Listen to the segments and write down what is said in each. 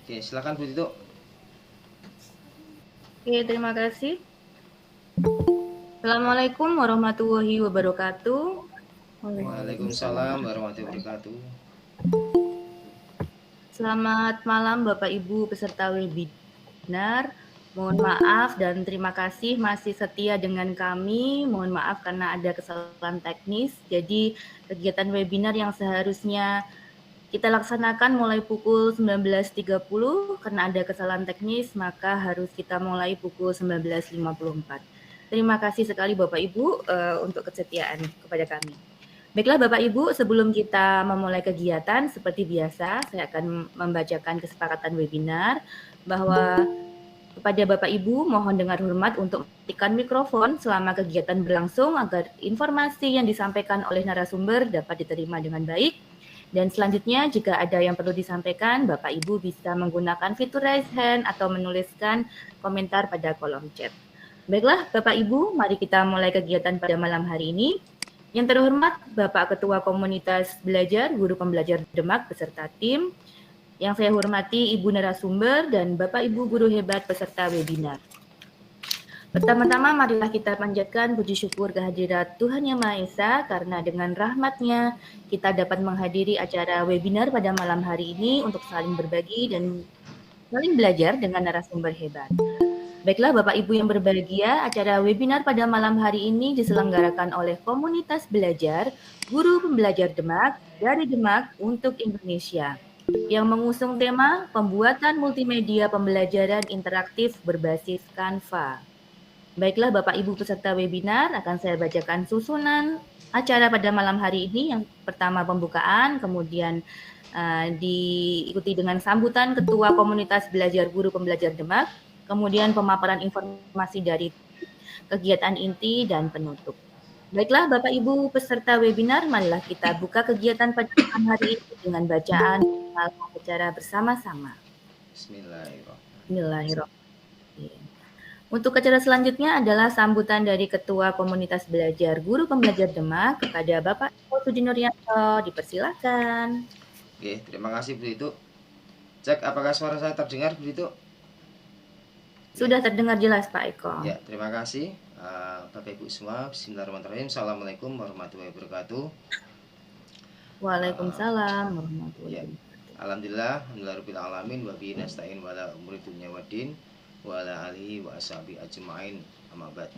Oke, silakan Bu Tito. Oke, terima kasih. Assalamualaikum warahmatullahi wabarakatuh. Waalaikumsalam warahmatullahi wabarakatuh. Selamat malam Bapak Ibu peserta webinar. Mohon maaf dan terima kasih masih setia dengan kami. Mohon maaf karena ada kesalahan teknis. Jadi kegiatan webinar yang seharusnya kita laksanakan mulai pukul 19.30 karena ada kesalahan teknis, maka harus kita mulai pukul 19.54. Terima kasih sekali Bapak Ibu untuk kesetiaan kepada kami. Baiklah Bapak Ibu, sebelum kita memulai kegiatan, seperti biasa saya akan membacakan kesepakatan webinar bahwa kepada Bapak Ibu mohon dengar hormat untuk mematikan mikrofon selama kegiatan berlangsung agar informasi yang disampaikan oleh narasumber dapat diterima dengan baik. Dan selanjutnya jika ada yang perlu disampaikan, Bapak Ibu bisa menggunakan fitur raise hand atau menuliskan komentar pada kolom chat. Baiklah Bapak Ibu, mari kita mulai kegiatan pada malam hari ini. Yang terhormat Bapak Ketua Komunitas Belajar Guru Pembelajar Demak beserta tim, yang saya hormati Ibu narasumber dan Bapak Ibu guru hebat peserta webinar. Pertama-tama marilah kita panjatkan puji syukur kehadirat Tuhan Yang Maha Esa karena dengan rahmat-Nya kita dapat menghadiri acara webinar pada malam hari ini untuk saling berbagi dan saling belajar dengan narasumber hebat. Baiklah Bapak Ibu yang berbahagia, acara webinar pada malam hari ini diselenggarakan oleh Komunitas Belajar Guru Pembelajar Demak dari Demak untuk Indonesia yang mengusung tema pembuatan multimedia pembelajaran interaktif berbasis Canva. Baiklah Bapak Ibu peserta webinar, akan saya bacakan susunan acara pada malam hari ini. Yang pertama pembukaan, kemudian diikuti dengan sambutan Ketua Komunitas Belajar Guru Pembelajar Demak, kemudian pemaparan informasi dari kegiatan inti dan penutup. Baiklah Bapak Ibu peserta webinar, marilah kita buka kegiatan pada malam hari ini dengan bacaan secara bersama-sama. Bismillahirrahmanirrahim. Bismillahirrahmanirrahim. Untuk acara selanjutnya adalah sambutan dari Ketua Komunitas Belajar Guru Pembelajar Demak kepada Bapak Eko Sudinuryanto. Dipersilakan. Oke, terima kasih Bu Tito. Cek apakah suara saya terdengar Bu Tito? Sudah terdengar jelas Pak Eko. Ya, terima kasih Bapak Ibu semua. Bismillahirrahmanirrahim. Assalamualaikum warahmatullahi wabarakatuh. Waalaikumsalam warahmatullahi Ya, wabarakatuh. alhamdulillah alamin wa bihi nasta'in wala umuri dunya waddin wa ala alihi wa ashabihi ajmain. Amma ba'd.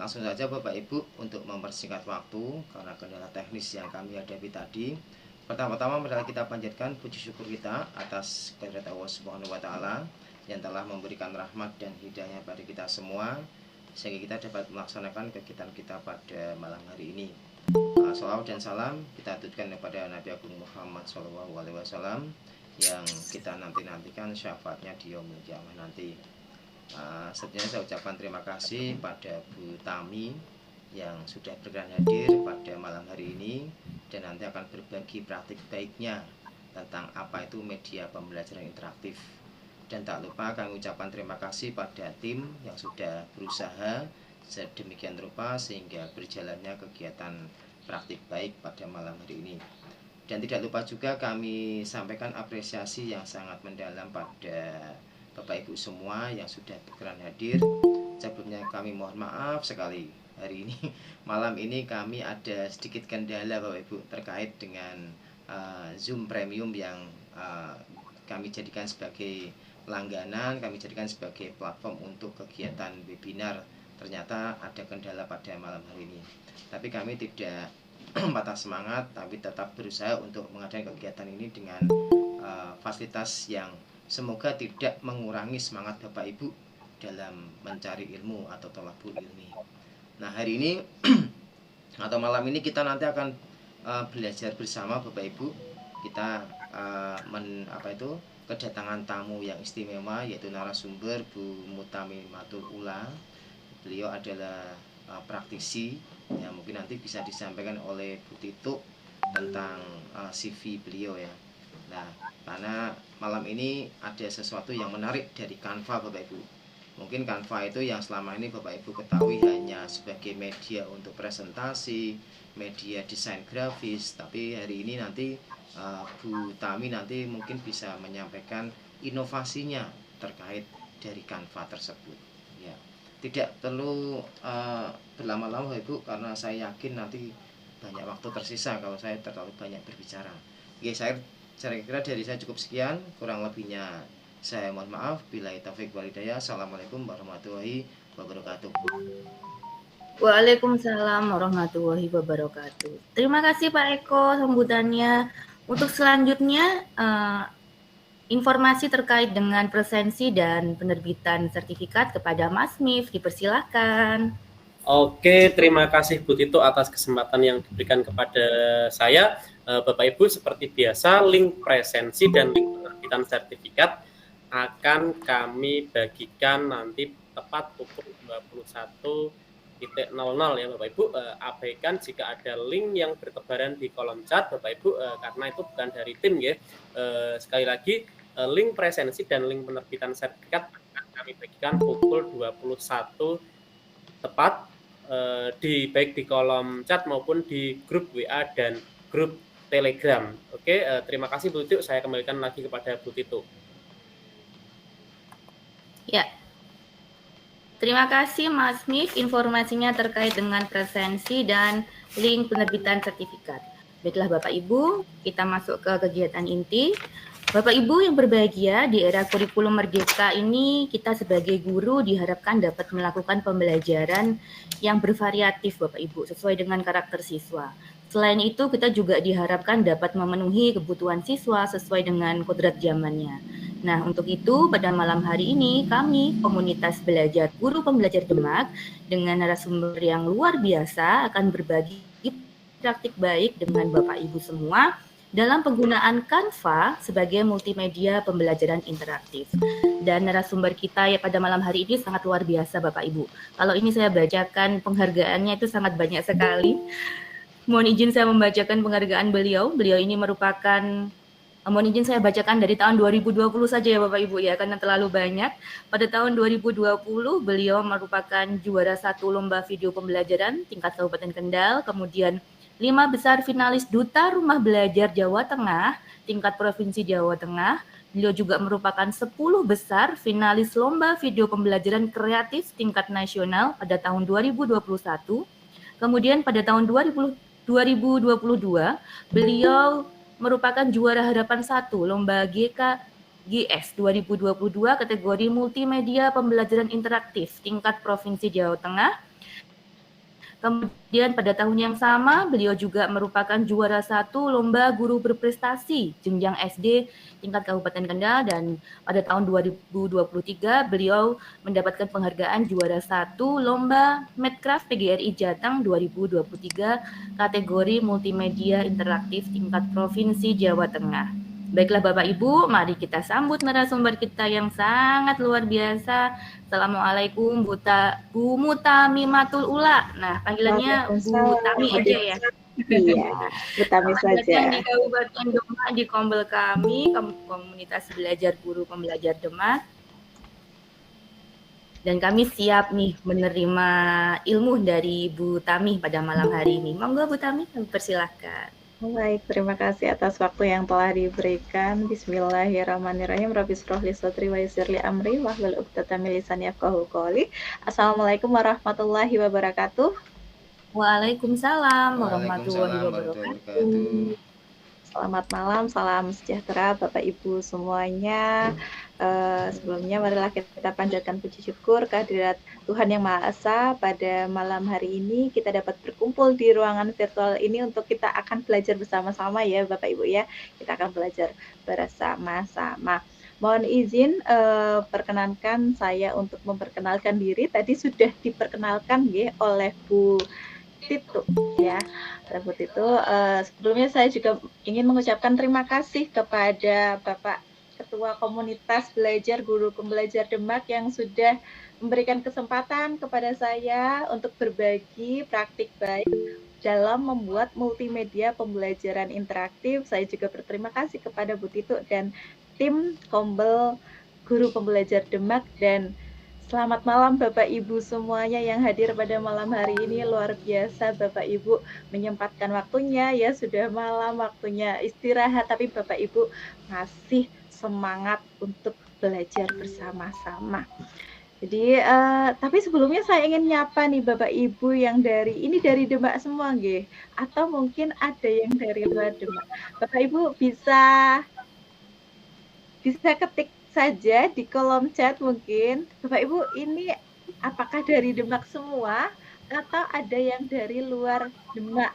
Langsung saja Bapak Ibu untuk mempersingkat waktu karena kendala teknis yang kami hadapi tadi. Pertama-tama marilah kita panjatkan puji syukur kita atas kehadirat Allah Subhanahu wa taala yang telah memberikan rahmat dan hidayah pada kita semua sehingga kita dapat melaksanakan kegiatan kita pada malam hari ini. Salawat dan salam kita aturkan kepada Nabi Agung Muhammad SAW yang kita nantikan syafaatnya di yaumul kiamah nanti. Sebenarnya saya ucapkan terima kasih pada Bu Tami yang sudah berkenan hadir pada malam hari ini dan nanti akan berbagi praktik baiknya tentang apa itu media pembelajaran interaktif. Dan tak lupa kami ucapkan terima kasih pada tim yang sudah berusaha sedemikian rupa sehingga berjalannya kegiatan praktik baik pada malam hari ini. Dan tidak lupa juga kami sampaikan apresiasi yang sangat mendalam pada Bapak Ibu semua yang sudah berkenan hadir. Sebelumnya kami mohon maaf sekali hari ini malam ini kami ada sedikit kendala Bapak Ibu terkait dengan Zoom Premium yang kami jadikan sebagai langganan, kami jadikan sebagai platform untuk kegiatan webinar. Ternyata ada kendala pada malam hari ini. Tapi kami tidak patah semangat, tapi tetap berusaha untuk mengadakan kegiatan ini dengan fasilitas yang semoga tidak mengurangi semangat Bapak Ibu dalam mencari ilmu atau thalabul ilmi. Nah hari ini atau malam ini kita nanti akan belajar bersama Bapak Ibu. Kita kedatangan tamu yang istimewa yaitu narasumber Bu Mutamimatul Ula. Beliau adalah praktisi yang mungkin nanti bisa disampaikan oleh Bu Tito tentang CV beliau ya. Nah, karena malam ini ada sesuatu yang menarik dari Canva Bapak Ibu. Mungkin Canva itu yang selama ini Bapak Ibu ketahui hanya sebagai media untuk presentasi, media desain grafis, tapi hari ini nanti Bu Tami nanti mungkin bisa menyampaikan inovasinya terkait dari Canva tersebut. Ya, tidak perlu berlama-lama Ibu, karena saya yakin nanti banyak waktu tersisa kalau saya terlalu banyak berbicara. Oke, saya kira dari saya cukup sekian, kurang lebihnya saya mohon maaf. Billahi taufik wal hidayah. Assalamualaikum warahmatullahi wabarakatuh. Waalaikumsalam warahmatullahi wabarakatuh. Terima kasih Pak Eko sambutannya. Untuk selanjutnya informasi terkait dengan presensi dan penerbitan sertifikat kepada Mas Mif, dipersilakan. Oke, terima kasih Bu Tito atas kesempatan yang diberikan kepada saya. Bapak Ibu, seperti biasa link presensi dan link penerbitan sertifikat akan kami bagikan nanti tepat pukul 21.00 ya Bapak Ibu. Abaikan jika ada link yang bertebaran di kolom chat Bapak Ibu, karena itu bukan dari tim ya. Sekali lagi, link presensi dan link penerbitan sertifikat akan kami bagikan pukul 21 tepat, baik di kolom chat maupun di grup WA dan grup Telegram. Oke, terima kasih Bu Tito. Saya kembalikan lagi kepada Bu Tito. Ya, terima kasih Mas Mif informasinya terkait dengan presensi dan link penerbitan sertifikat. Baiklah Bapak Ibu, kita masuk ke kegiatan inti. Bapak Ibu yang berbahagia, di era kurikulum merdeka ini kita sebagai guru diharapkan dapat melakukan pembelajaran yang bervariatif Bapak Ibu sesuai dengan karakter siswa. Selain itu kita juga diharapkan dapat memenuhi kebutuhan siswa sesuai dengan kodrat zamannya. Nah, untuk itu pada malam hari ini kami komunitas belajar guru pembelajar Demak dengan narasumber yang luar biasa akan berbagi praktik baik dengan Bapak Ibu semua dalam penggunaan Canva sebagai multimedia pembelajaran interaktif. Dan narasumber kita ya pada malam hari ini sangat luar biasa Bapak Ibu. Kalau ini saya bacakan penghargaannya itu sangat banyak sekali. Mohon izin saya membacakan penghargaan beliau. Beliau ini merupakan mohon izin saya bacakan dari tahun 2020 saja ya Bapak Ibu ya, karena terlalu banyak. Pada tahun 2020 beliau merupakan juara 1 lomba video pembelajaran tingkat Kabupaten Kendal, kemudian 5 besar finalis Duta Rumah Belajar Jawa Tengah tingkat Provinsi Jawa Tengah. Beliau juga merupakan 10 besar finalis lomba video pembelajaran kreatif tingkat nasional pada tahun 2021. Kemudian pada tahun 2022 beliau merupakan juara harapan 1 lomba GKGS 2022 kategori multimedia pembelajaran interaktif tingkat Provinsi Jawa Tengah. Kemudian pada tahun yang sama beliau juga merupakan juara 1 lomba guru berprestasi jenjang SD tingkat Kabupaten Kendal, dan pada tahun 2023 beliau mendapatkan penghargaan juara 1 lomba Medcraft PGRI Jateng 2023 kategori multimedia interaktif tingkat Provinsi Jawa Tengah. Baiklah Bapak Ibu, mari kita sambut narasumber kita yang sangat luar biasa. Assalamualaikum Bu Mutamimatul Ula. Nah, panggilannya Bu Tami aja ya. Iya, Bu Tami saja. Di Kabupaten Demak, di Kombel kami, komunitas belajar guru pembelajar Demak. Dan kami siap nih menerima ilmu dari Bu Tami pada malam hari ini. Monggo Bu Tami, persilahkan. Baik, terima kasih atas waktu yang telah diberikan. Bismillahirrahmanirrahim. Rabbi shrah li sadri wa yassir li amri wahlul 'uqdatam min lisani yafqahu qawli. Assalamualaikum warahmatullahi wabarakatuh. Waalaikumsalam warahmatullahi wabarakatuh. Selamat malam, salam sejahtera Bapak Ibu semuanya. Sebelumnya marilah kita panjatkan puji syukur kehadirat Tuhan Yang Maha Esa. Pada malam hari ini kita dapat berkumpul di ruangan virtual ini untuk kita akan belajar bersama-sama ya Bapak Ibu ya. Kita akan belajar bersama-sama. Mohon izin perkenankan saya untuk memperkenalkan diri. Tadi sudah diperkenalkan ya oleh Bu Tito ya. Bu Tito, sebelumnya saya juga ingin mengucapkan terima kasih kepada Bapak Ketua Komunitas Belajar Guru Pembelajar Demak yang sudah memberikan kesempatan kepada saya untuk berbagi praktik baik dalam membuat multimedia pembelajaran interaktif. Saya juga berterima kasih kepada Bu Tito dan tim Kombel Guru Pembelajar Demak, dan selamat malam Bapak Ibu semuanya yang hadir pada malam hari ini. Luar biasa Bapak Ibu menyempatkan waktunya ya, sudah malam waktunya istirahat, tapi Bapak Ibu masih semangat untuk belajar bersama-sama. Jadi, tapi sebelumnya saya ingin nyapa nih Bapak Ibu yang ini dari Demak semua nggih, atau mungkin ada yang dari luar Demak. Bapak Ibu bisa ketik saja di kolom chat mungkin. Bapak Ibu ini apakah dari Demak semua atau ada yang dari luar Demak?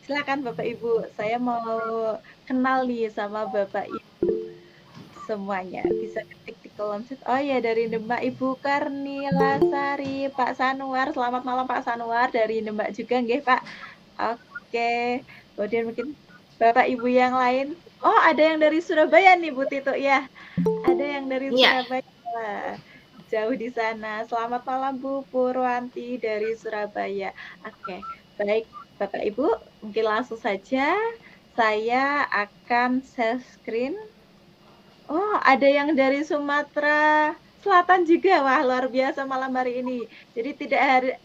Silakan Bapak Ibu, saya mau kenal nih sama Bapak Ibu semuanya. Bisa ketik di kolom chat. Oh ya, dari Demak Ibu Karnila Sari, Pak Sanwar. Selamat malam Pak Sanwar, dari Demak juga nggih Pak. Oke. Kemudian mungkin Bapak Ibu yang lain. Oh, ada yang dari Surabaya nih Bu Tito ya. Ada yang dari Surabaya. Jauh di sana. Selamat malam Bu Purwanti dari Surabaya. Oke, baik Bapak Ibu, mungkin langsung saja saya akan share screen. Oh, ada yang dari Sumatera Selatan juga. Wah, luar biasa malam hari ini. Jadi tidak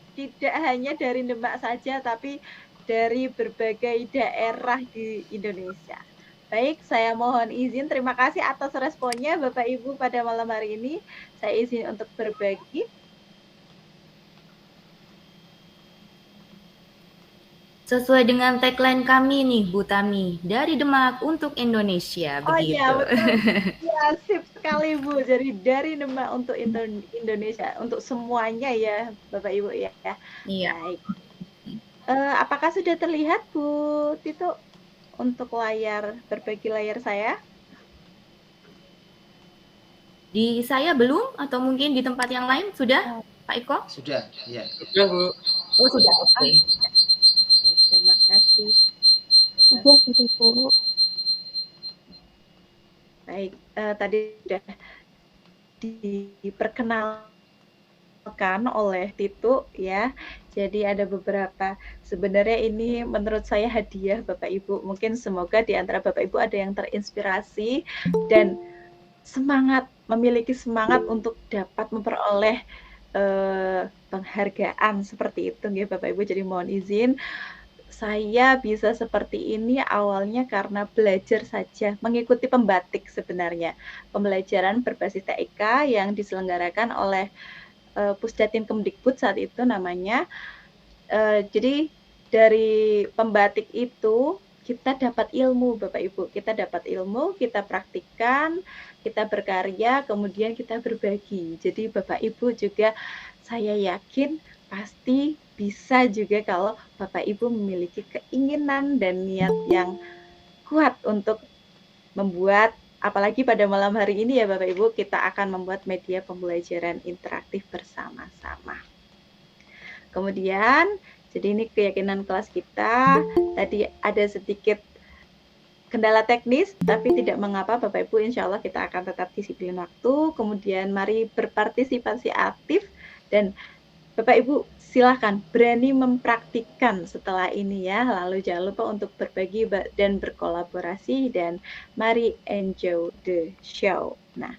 hanya dari Demak saja, tapi dari berbagai daerah di Indonesia. Baik, saya mohon izin. Terima kasih atas responnya Bapak Ibu pada malam hari ini. Saya izin untuk berbagi. Sesuai dengan tagline kami nih, Bu Tami, dari Demak untuk Indonesia, begitu. Oh iya, betul. Ya, sip sekali Bu. Jadi dari Demak untuk Indonesia, untuk semuanya ya, Bapak Ibu ya. Iya. Baik. Apakah sudah terlihat Bu Tito untuk berbagi layar saya? Di saya belum, atau mungkin di tempat yang lain sudah, Pak Iko? Sudah, ya. Sudah Bu. Oh sudah, oke. Terima kasih. Baik, tadi sudah diperkenalkan oleh Tito ya. Jadi ada beberapa, sebenarnya ini menurut saya hadiah Bapak Ibu. Mungkin semoga di antara Bapak Ibu ada yang terinspirasi dan memiliki semangat untuk dapat memperoleh penghargaan seperti itu ya Bapak Ibu. Jadi mohon izin, saya bisa seperti ini awalnya karena belajar saja, mengikuti pembatik sebenarnya. Pembelajaran berbasis TIK yang diselenggarakan oleh Pusdatin Kemdikbud saat itu namanya. Jadi dari pembatik itu kita dapat ilmu Bapak Ibu. Kita dapat ilmu, kita praktikkan, kita berkarya, kemudian kita berbagi. Jadi Bapak Ibu juga saya yakin pasti bisa juga kalau Bapak Ibu memiliki keinginan dan niat yang kuat untuk membuat, apalagi pada malam hari ini ya Bapak Ibu, kita akan membuat media pembelajaran interaktif bersama-sama. Kemudian, jadi ini keyakinan kelas kita, tadi ada sedikit kendala teknis, tapi tidak mengapa Bapak Ibu, insya Allah kita akan tetap disiplin waktu. Kemudian mari berpartisipasi aktif dan Bapak Ibu silahkan berani mempraktikkan setelah ini ya. Lalu jangan lupa untuk berbagi dan berkolaborasi dan mari enjoy the show. Nah,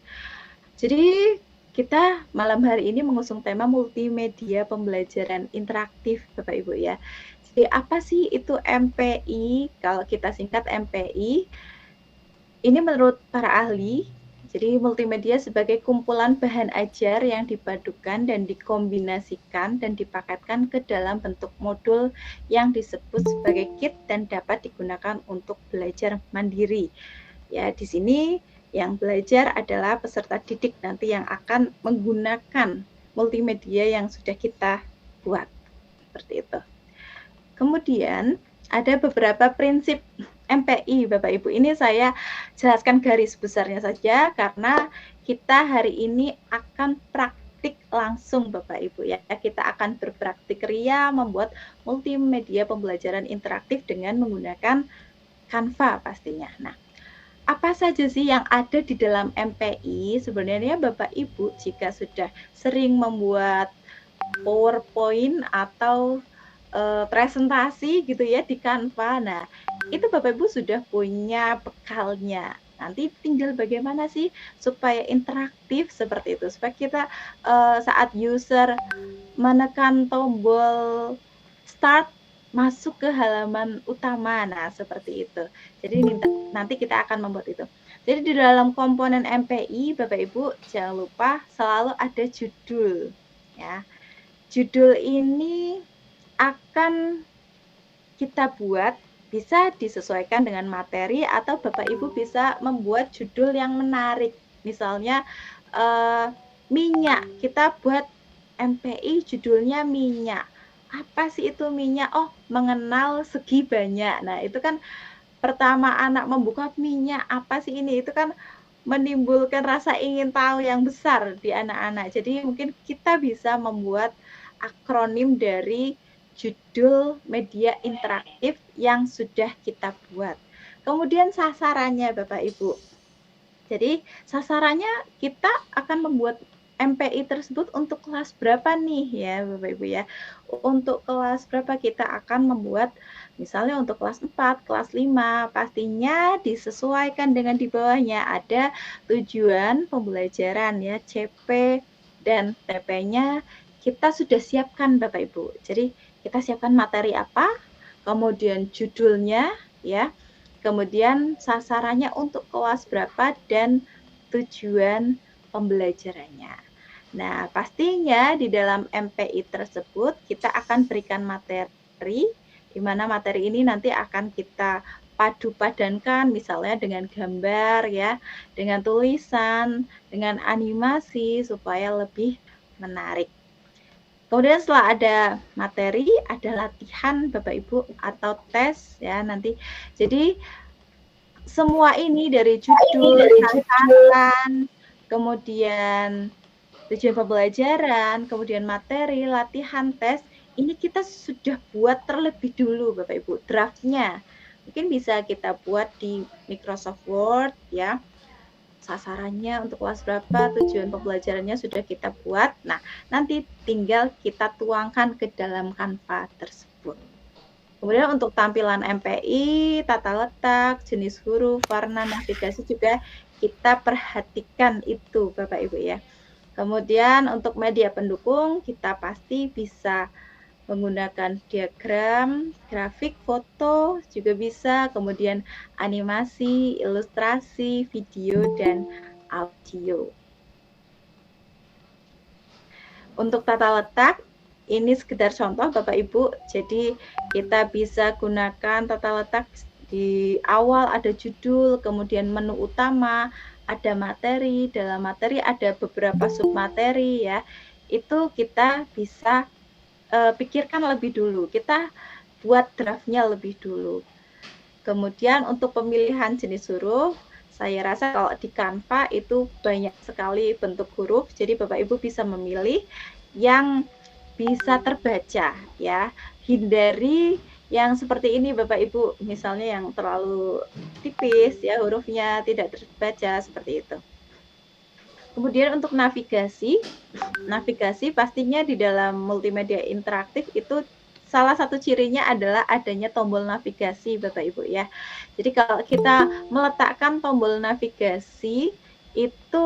jadi kita malam hari ini mengusung tema multimedia pembelajaran interaktif Bapak Ibu ya. Jadi apa sih itu MPI? Kalau kita singkat MPI, ini menurut para ahli, jadi multimedia sebagai kumpulan bahan ajar yang dipadukan dan dikombinasikan dan dipaketkan ke dalam bentuk modul yang disebut sebagai kit dan dapat digunakan untuk belajar mandiri. Ya, di sini yang belajar adalah peserta didik nanti yang akan menggunakan multimedia yang sudah kita buat. Seperti itu. Kemudian ada beberapa prinsip MPI Bapak Ibu. Ini saya jelaskan garis besarnya saja karena kita hari ini akan praktik langsung Bapak Ibu ya. Kita akan berpraktik ria membuat multimedia pembelajaran interaktif dengan menggunakan Canva pastinya. Nah, apa saja sih yang ada di dalam MPI? Sebenarnya Bapak Ibu jika sudah sering membuat PowerPoint atau presentasi gitu ya di Canva. Nah, itu Bapak Ibu sudah punya bekalnya. Nanti tinggal bagaimana sih supaya interaktif seperti itu. Supaya kita saat user menekan tombol start masuk ke halaman utama. Nah, seperti itu. Jadi nanti kita akan membuat itu. Jadi di dalam komponen MPI, Bapak Ibu jangan lupa selalu ada judul ya. Judul ini akan kita buat bisa disesuaikan dengan materi atau Bapak Ibu bisa membuat judul yang menarik. Misalnya minyak, kita buat MPI judulnya minyak. Apa sih itu minyak? Oh, mengenal segi banyak. Nah, itu kan pertama anak membuka minyak apa sih ini? Itu kan menimbulkan rasa ingin tahu yang besar di anak-anak. Jadi mungkin kita bisa membuat akronim dari judul media interaktif yang sudah kita buat. Kemudian sasarannya Bapak Ibu. Jadi sasarannya kita akan membuat MPI tersebut untuk kelas berapa nih ya Bapak Ibu ya. Untuk kelas berapa kita akan membuat misalnya untuk kelas 4, kelas 5 pastinya disesuaikan dengan di bawahnya ada tujuan pembelajaran ya CP dan TP-nya kita sudah siapkan Bapak Ibu. Jadi kita siapkan materi apa, kemudian judulnya ya, kemudian sasarannya untuk kelas berapa dan tujuan pembelajarannya. Nah, pastinya di dalam MPI tersebut kita akan berikan materi, di mana materi ini nanti akan kita padu-padankan misalnya dengan gambar ya, dengan tulisan, dengan animasi supaya lebih menarik. Kemudian setelah ada materi, ada latihan Bapak Ibu atau tes ya nanti. Jadi semua ini dari judul, sasaran, kemudian tujuan pembelajaran, kemudian materi, latihan, tes, ini kita sudah buat terlebih dulu Bapak Ibu, draftnya. Mungkin bisa kita buat di Microsoft Word ya. Sasarannya untuk kelas berapa, tujuan pembelajarannya sudah kita buat. Nah, nanti tinggal kita tuangkan ke dalam Canva tersebut. Kemudian untuk tampilan MPI, tata letak, jenis huruf, warna, navigasi juga kita perhatikan itu Bapak Ibu ya. Kemudian untuk media pendukung kita pasti bisa menggunakan diagram, grafik, foto juga bisa, kemudian animasi, ilustrasi, video, dan audio. Untuk tata letak, ini sekedar contoh Bapak Ibu, jadi kita bisa gunakan tata letak di awal ada judul, kemudian menu utama, ada materi, dalam materi ada beberapa submateri ya, itu kita bisa pikirkan lebih dulu, kita buat draftnya lebih dulu. Kemudian untuk pemilihan jenis huruf, saya rasa kalau di Canva itu banyak sekali bentuk huruf, jadi Bapak Ibu bisa memilih yang bisa terbaca ya. Hindari yang seperti ini Bapak Ibu, misalnya yang terlalu tipis ya hurufnya tidak terbaca seperti itu. Kemudian untuk navigasi pastinya di dalam multimedia interaktif itu salah satu cirinya adalah adanya tombol navigasi Bapak Ibu ya. Jadi kalau kita meletakkan tombol navigasi itu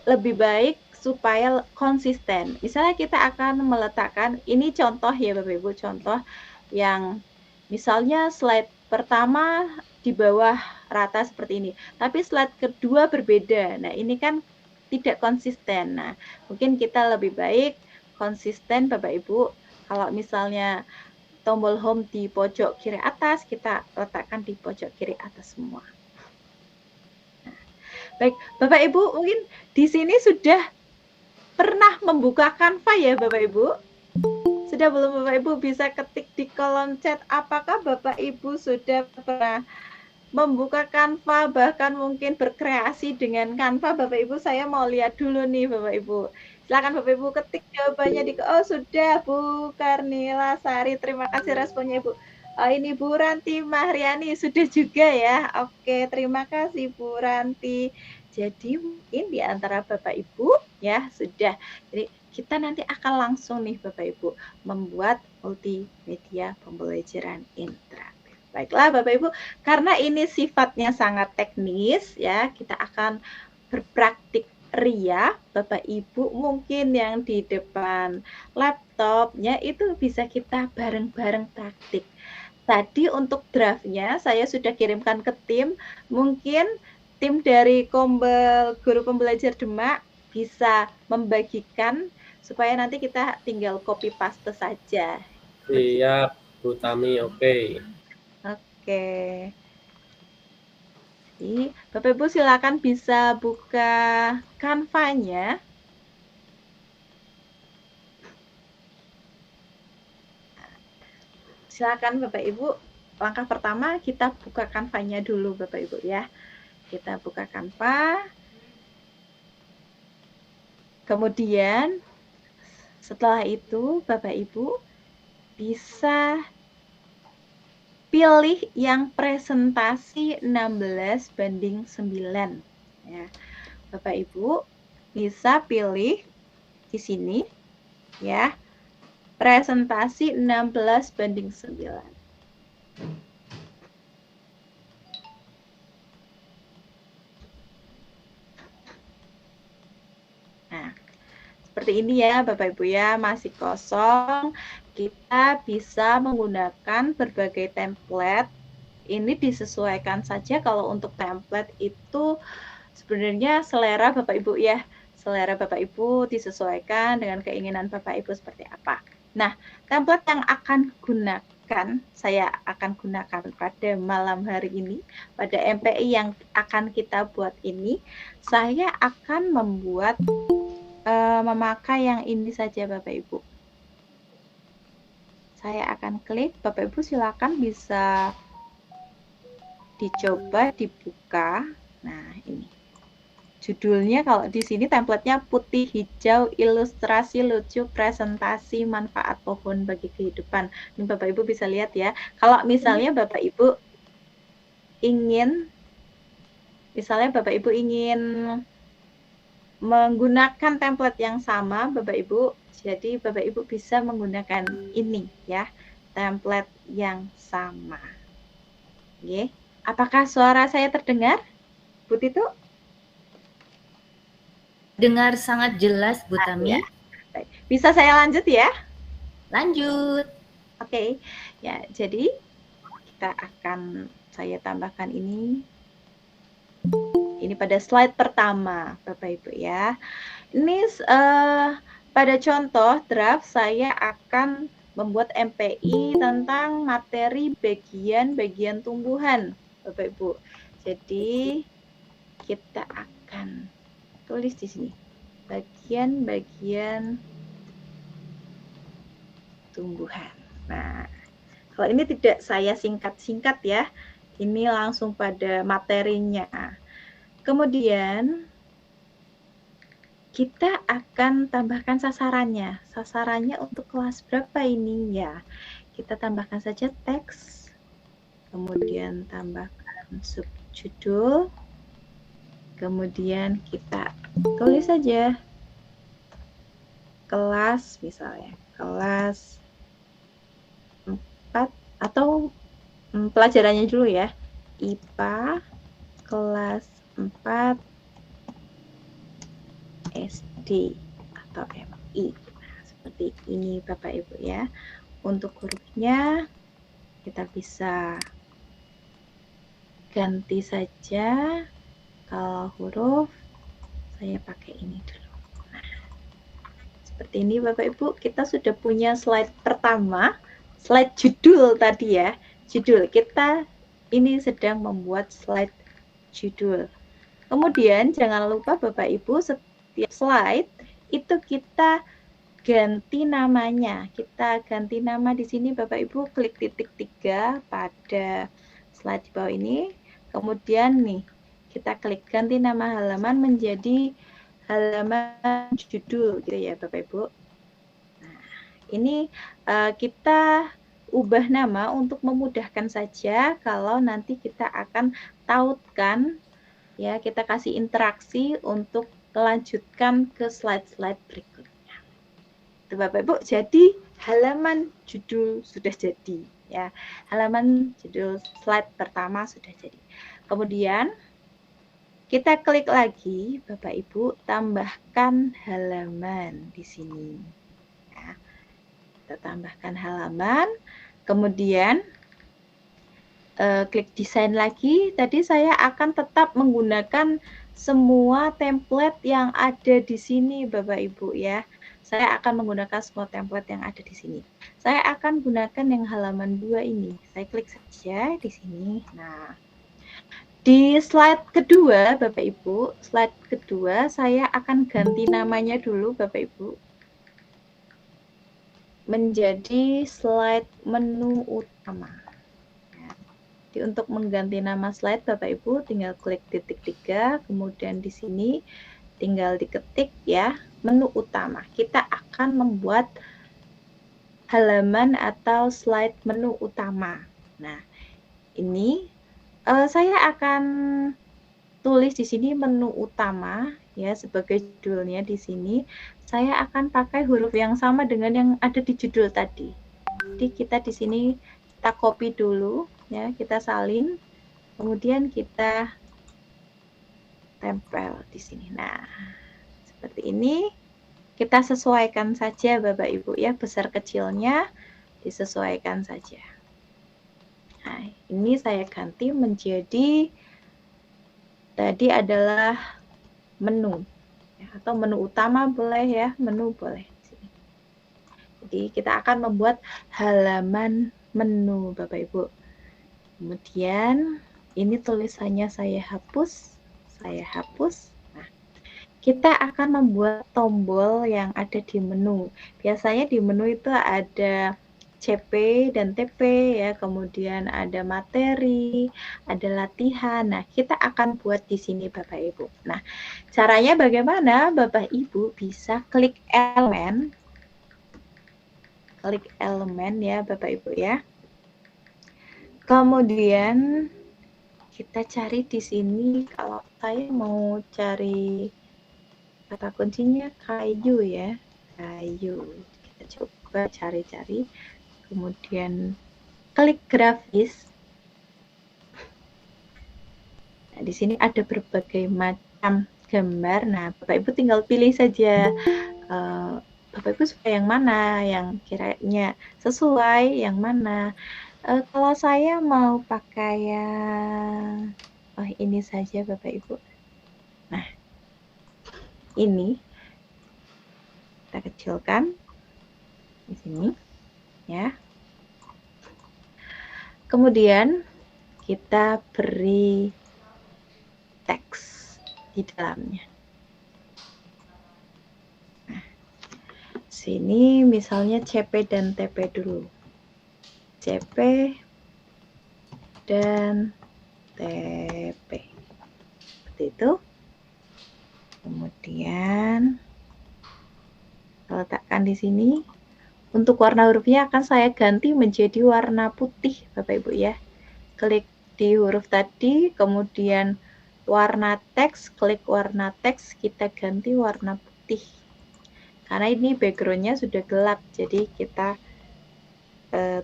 lebih baik supaya konsisten. Misalnya kita akan meletakkan, ini contoh ya Bapak Ibu, contoh yang misalnya slide pertama di bawah rata seperti ini, tapi slide kedua berbeda. Nah ini kan tidak konsisten. Nah, mungkin kita lebih baik konsisten Bapak Ibu. Kalau misalnya tombol home di pojok kiri atas, kita letakkan di pojok kiri atas semua. Nah, baik, Bapak Ibu mungkin di sini sudah pernah membuka Canva ya Bapak Ibu? Sudah belum Bapak Ibu bisa ketik di kolom chat apakah Bapak Ibu sudah pernah membuka Canva, bahkan mungkin berkreasi dengan Canva. Bapak Ibu, saya mau lihat dulu nih Bapak Ibu. Silakan Bapak Ibu ketik jawabannya di sudah Bu Karnila Sari. Terima kasih responnya Ibu. Ini Bu Ranti Mahriani sudah juga ya. Oke, terima kasih Bu Ranti. Jadi mungkin di antara Bapak Ibu ya sudah. Jadi kita nanti akan langsung nih Bapak Ibu membuat multimedia pembelajaran interaktif. Baiklah Bapak Ibu, karena ini sifatnya sangat teknis ya, kita akan berpraktik ria. Bapak Ibu mungkin yang di depan laptopnya itu bisa kita bareng-bareng praktik. Tadi untuk draftnya saya sudah kirimkan ke tim, mungkin tim dari Kombel Guru Pembelajar Demak bisa membagikan supaya nanti kita tinggal copy paste saja. Siap, Bu Tami, oke. Oke. Jadi, Bapak Ibu silakan bisa buka Canva-nya. Silakan Bapak Ibu. Langkah pertama kita buka Canva-nya dulu Bapak Ibu ya. Kita buka Canva. Kemudian setelah itu Bapak Ibu bisa pilih yang presentasi 16:9 ya. Bapak Ibu bisa pilih di sini ya. Presentasi 16:9. Nah, seperti ini ya Bapak Ibu ya, masih kosong. Kita bisa menggunakan berbagai template. Ini disesuaikan saja kalau untuk template itu sebenarnya selera Bapak Ibu ya. Selera Bapak Ibu disesuaikan dengan keinginan Bapak Ibu seperti apa. Nah, template yang saya akan gunakan pada malam hari ini, pada MPI yang akan kita buat ini, saya akan membuat memakai yang ini saja Bapak Ibu. Saya akan klik, Bapak Ibu silakan bisa dicoba dibuka. Nah, ini. Judulnya kalau di sini templatenya putih hijau ilustrasi lucu presentasi manfaat pohon bagi kehidupan. Ini Bapak Ibu bisa lihat ya. Kalau misalnya Bapak Ibu ingin menggunakan template yang sama Bapak Ibu, jadi Bapak Ibu bisa menggunakan ini ya, template yang sama. Oke. Apakah suara saya terdengar, Bu Titu? Dengar sangat jelas, Bu Tami. Ya. Baik. Bisa saya lanjut ya? Lanjut. Oke. Ya, jadi saya tambahkan ini. Ini pada slide pertama, Bapak Ibu ya. Ini pada contoh draft saya akan membuat MPI tentang materi bagian-bagian tumbuhan, Bapak Ibu. Jadi kita akan tulis di sini bagian-bagian tumbuhan. Nah, kalau ini tidak saya singkat-singkat ya, ini langsung pada materinya. Kemudian kita akan tambahkan sasarannya. Sasarannya untuk kelas berapa ini ya? Kita tambahkan saja teks, kemudian tambahkan subjudul. Kemudian kita tulis saja kelas, misalnya kelas 4 atau pelajarannya dulu ya, IPA kelas 4 SD atau MI. Nah, seperti ini Bapak Ibu ya. Untuk hurufnya kita bisa ganti saja. Kalau huruf, saya pakai ini dulu. Nah, seperti ini Bapak Ibu, kita sudah punya slide pertama, slide judul tadi ya. Judul, kita ini sedang membuat slide judul. Kemudian jangan lupa Bapak Ibu, setiap slide itu kita ganti namanya. Kita ganti nama di sini Bapak Ibu, klik titik 3 pada slide di bawah ini. Kemudian nih, kita klik ganti nama halaman menjadi halaman judul gitu ya Bapak Ibu. Nah, ini kita ubah nama untuk memudahkan saja kalau nanti kita akan tautkan ya, kita kasih interaksi untuk melanjutkan ke slide-slide berikutnya. Itu Bapak Ibu, jadi halaman judul sudah jadi ya. Halaman judul slide pertama sudah jadi. Kemudian kita klik lagi, Bapak Ibu, tambahkan halaman di sini. Ya. Kita tambahkan halaman, kemudian klik desain lagi. Tadi saya akan tetap menggunakan semua template yang ada di sini Bapak Ibu ya. Saya akan menggunakan semua template yang ada di sini. Saya akan gunakan yang halaman 2 ini. Saya klik saja di sini. Nah, di slide kedua Bapak Ibu, slide kedua saya akan ganti namanya dulu Bapak Ibu. Menjadi slide menu utama. Jadi untuk mengganti nama slide Bapak Ibu tinggal klik titik 3, kemudian di sini tinggal diketik ya, menu utama. Kita akan membuat halaman atau slide menu utama. Nah, ini saya akan tulis di sini menu utama ya sebagai judulnya di sini. Saya akan pakai huruf yang sama dengan yang ada di judul tadi. Jadi kita di sini kita copy dulu ya, kita salin, kemudian kita tempel di sini. Nah, seperti ini. Kita sesuaikan saja Bapak Ibu ya, besar kecilnya disesuaikan saja. Nah, ini saya ganti menjadi tadi adalah menu ya, atau menu utama boleh ya, menu boleh. Jadi kita akan membuat halaman menu Bapak Ibu. Kemudian ini tulisannya saya hapus. Nah, kita akan membuat tombol yang ada di menu. Biasanya di menu itu ada CP dan TP ya, kemudian ada materi, ada latihan. Nah, kita akan buat di sini Bapak Ibu. Nah, caranya bagaimana? Bapak Ibu bisa klik elemen ya Bapak Ibu ya. Kemudian kita cari di sini, kalau saya mau cari kata kuncinya kayu ya, kayu. Kita coba cari-cari, kemudian klik grafis. Nah, di sini ada berbagai macam gambar. Nah, Bapak Ibu tinggal pilih saja Bapak Ibu suka yang mana, yang kiranya sesuai, yang mana. Kalau saya mau pakai yang ini saja Bapak Ibu. Nah, ini kita kecilkan di sini ya. Kemudian kita beri teks di dalamnya. Nah, sini misalnya CP dan TP dulu. CP dan TP. Seperti itu. Kemudian letakkan di sini. Untuk warna hurufnya akan saya ganti menjadi warna putih, Bapak Ibu ya. Klik di huruf tadi, kemudian warna teks, klik warna teks, kita ganti warna putih. Karena ini backgroundnya sudah gelap, jadi kita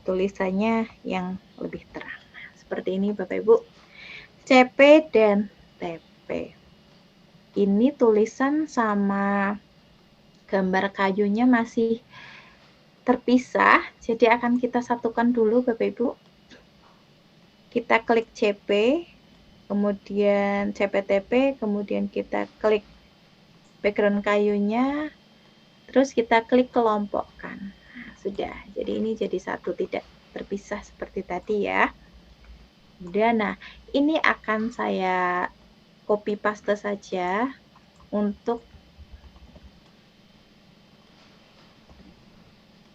tulisannya yang lebih terang. Nah, seperti ini Bapak Ibu. CP dan TP. Ini tulisan sama gambar kayunya masih terpisah, jadi akan kita satukan dulu Bapak Ibu. Kita klik CP, kemudian CPTP, kemudian kita klik background kayunya, terus kita klik kelompokkan. Nah, sudah, jadi ini jadi satu, tidak terpisah seperti tadi ya. Kemudian, nah ini akan saya copy paste saja untuk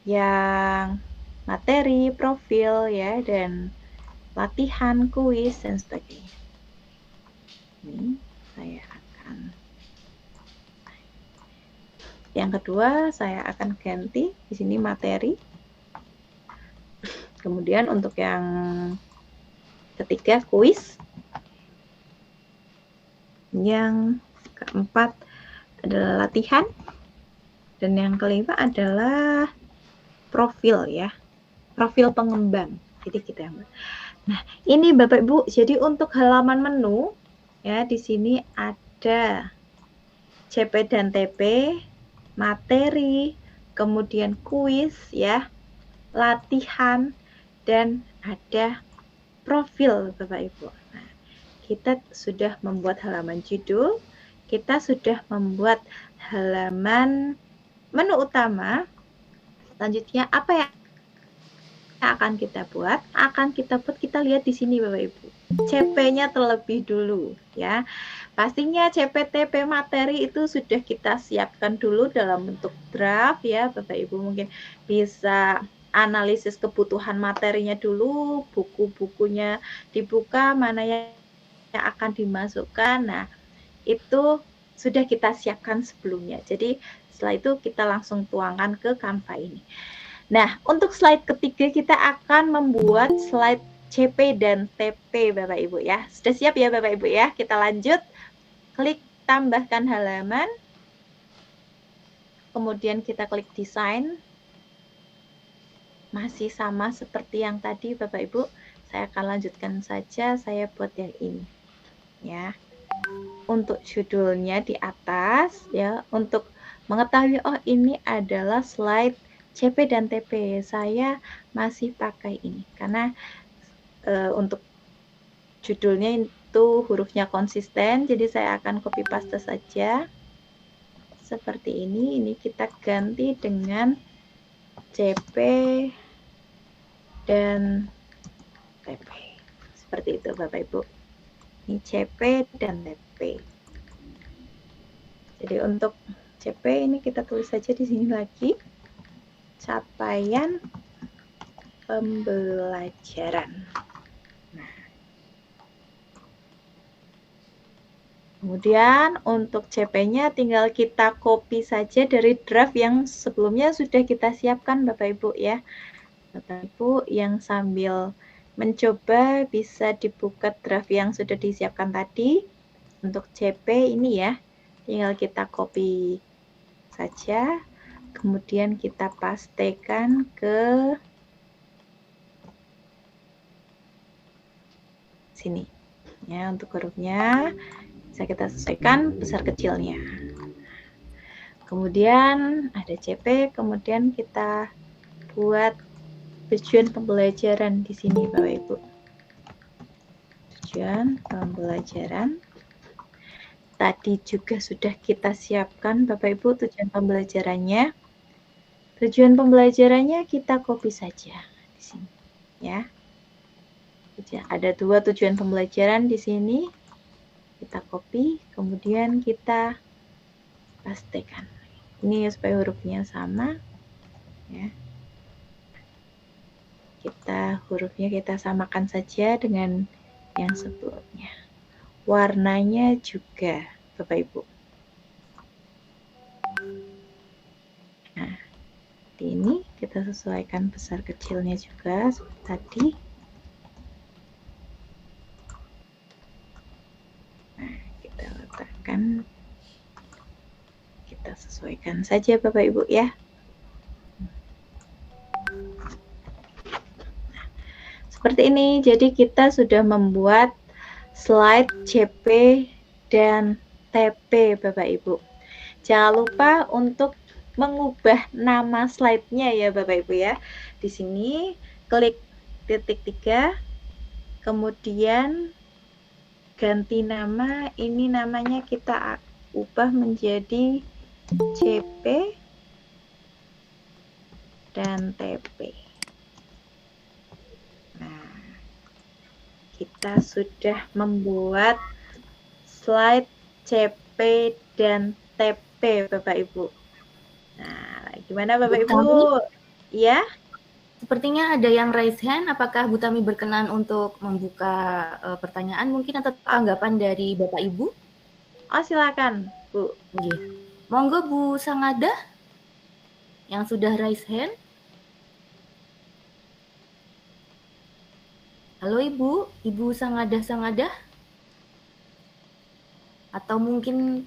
yang materi, profil ya, dan latihan, kuis dan sebagainya. Ini saya akan, yang kedua saya akan ganti di sini materi. Kemudian untuk yang ketiga kuis. Yang keempat adalah latihan. Dan yang kelima adalah profil ya. Profil pengembang. Jadi kita yang. Nah, ini Bapak Ibu, jadi untuk halaman menu ya, di sini ada CP dan TP, materi, kemudian kuis ya, latihan, dan ada profil Bapak Ibu. Nah, kita sudah membuat halaman judul, kita sudah membuat halaman menu utama. Selanjutnya apa yang akan kita buat? Kita lihat di sini Bapak Ibu. CP-nya terlebih dulu ya. Pastinya CP-TP materi itu sudah kita siapkan dulu dalam bentuk draft ya. Bapak Ibu mungkin bisa analisis kebutuhan materinya dulu, buku-bukunya dibuka, mana yang akan dimasukkan. Nah, itu sudah kita siapkan sebelumnya. Jadi setelah itu kita langsung tuangkan ke Canva ini. Nah, untuk slide ketiga kita akan membuat slide CP dan TP Bapak Ibu ya. Sudah siap ya Bapak Ibu ya? Kita lanjut. Klik tambahkan halaman. Kemudian kita klik desain. Masih sama seperti yang tadi Bapak Ibu. Saya akan lanjutkan saja, saya buat yang ini. Ya. Untuk judulnya di atas ya, untuk mengetahui oh ini adalah slide CP dan TP, saya masih pakai ini karena untuk judulnya itu hurufnya konsisten, jadi saya akan copy paste saja seperti ini. Ini kita ganti dengan CP dan TP seperti itu Bapak Ibu. Ini CP dan TP. Jadi untuk CP ini kita tulis saja di sini lagi. Capaian pembelajaran. Nah. Kemudian untuk CP-nya tinggal kita copy saja dari draft yang sebelumnya sudah kita siapkan Bapak Ibu ya. Bapak Ibu yang sambil mencoba bisa dibuka draft yang sudah disiapkan tadi. Untuk CP ini ya, tinggal kita copy saja. Kemudian kita pastekan ke sini. Ya, untuk hurufnya bisa kita sesuaikan besar kecilnya. Kemudian ada CP, kemudian kita buat tujuan pembelajaran di sini Bapak Ibu. Tujuan pembelajaran. Tadi juga sudah kita siapkan Bapak Ibu tujuan pembelajarannya. Tujuan pembelajarannya kita copy saja di sini ya. Ada 2 tujuan pembelajaran di sini. Kita copy, kemudian kita pastekan. Ini supaya hurufnya sama ya. Hurufnya kita samakan saja dengan yang sebelumnya. Warnanya juga Bapak Ibu. Nah, ini kita sesuaikan besar kecilnya juga seperti tadi. Nah, kita letakkan, kita sesuaikan saja Bapak Ibu ya. Seperti ini, jadi kita sudah membuat slide CP dan TP Bapak Ibu. Jangan lupa untuk mengubah nama slide-nya ya Bapak Ibu ya. Di sini klik titik 3, kemudian ganti nama, ini namanya kita ubah menjadi CP dan TP. Nah, kita sudah membuat slide CP dan TP Bapak Ibu. Nah, gimana Bapak Ibu? Ya? Sepertinya ada yang raise hand. Apakah Bu Tami berkenan untuk membuka pertanyaan mungkin atau tanggapan dari Bapak Ibu? Oh, silakan, Bu. Oke. Monggo Bu Sangada yang sudah raise hand. Halo Ibu, Ibu Sangada? Atau mungkin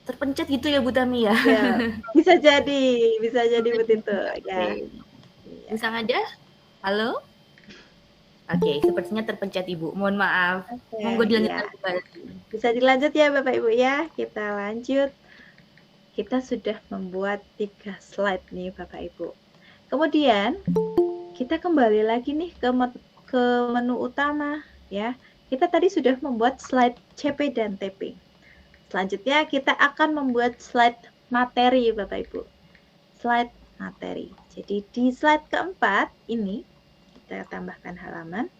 terpencet gitu ya Bu Tami ya? Ya, bisa jadi begitu ya. Bu Sangada? Halo? Oke, sepertinya terpencet Ibu. Mohon maaf. Monggo dilanjutkan kembali. Bisa dilanjut ya Bapak Ibu ya. Kita lanjut. Kita sudah membuat 3 slide nih Bapak Ibu. Kemudian kita kembali lagi nih ke menu utama. ya. Kita tadi sudah membuat slide CP dan TP. Selanjutnya kita akan membuat slide materi Bapak Ibu. Slide materi. Jadi di slide keempat ini kita tambahkan halaman.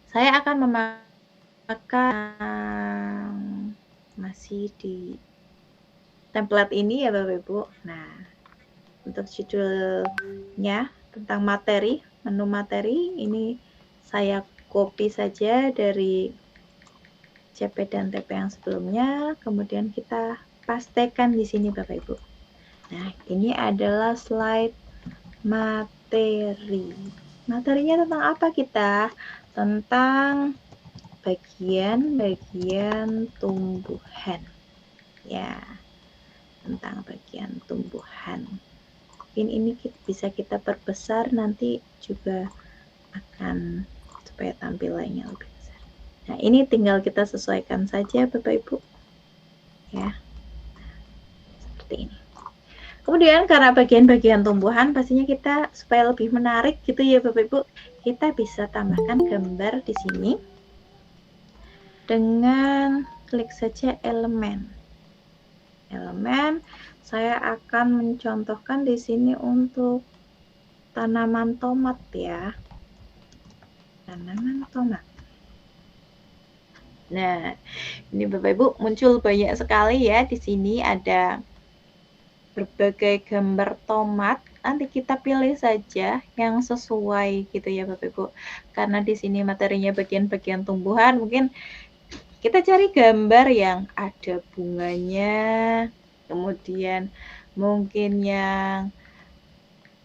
Saya akan memakai masih di template ini ya Bapak Ibu. Nah, untuk judulnya tentang materi, menu materi ini saya copy saja dari CP dan TP yang sebelumnya, kemudian kita pastekan di sini Bapak Ibu. Nah, ini adalah slide materi. Materinya tentang apa kita? Tentang bagian-bagian tumbuhan. Ya, tentang bagian tumbuhan. Mungkin ini bisa kita perbesar nanti juga akan supaya tampilannya lebih besar. Nah, ini tinggal kita sesuaikan saja Bapak Ibu. Ya. Seperti ini. Kemudian karena bagian-bagian tumbuhan pastinya kita supaya lebih menarik gitu ya Bapak Ibu, kita bisa tambahkan gambar di sini dengan klik saja elemen. Elemen, saya akan mencontohkan di sini untuk tanaman tomat ya. Tanaman tomat. Nah, ini Bapak Ibu muncul banyak sekali ya. Di sini ada berbagai gambar tomat. Nanti kita pilih saja yang sesuai gitu ya Bapak Ibu. Karena di sini materinya bagian-bagian tumbuhan, mungkin kita cari gambar yang ada bunganya, kemudian mungkin yang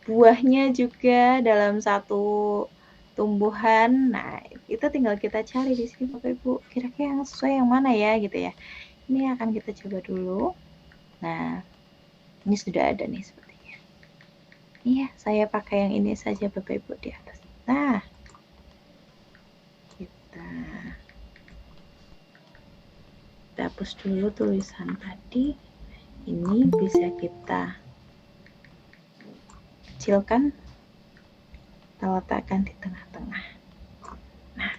buahnya juga dalam satu tumbuhan. Nah, itu tinggal kita cari di sini Bapak Ibu. Kira-kira yang sesuai yang mana ya gitu ya. Ini akan kita coba dulu. Nah, ini sudah ada nih sepertinya. Iya, saya pakai yang ini saja Bapak Ibu di atas. Nah, kita hapus dulu tulisan tadi. Ini bisa kita kecilkan, kita letakkan di tengah-tengah. Nah,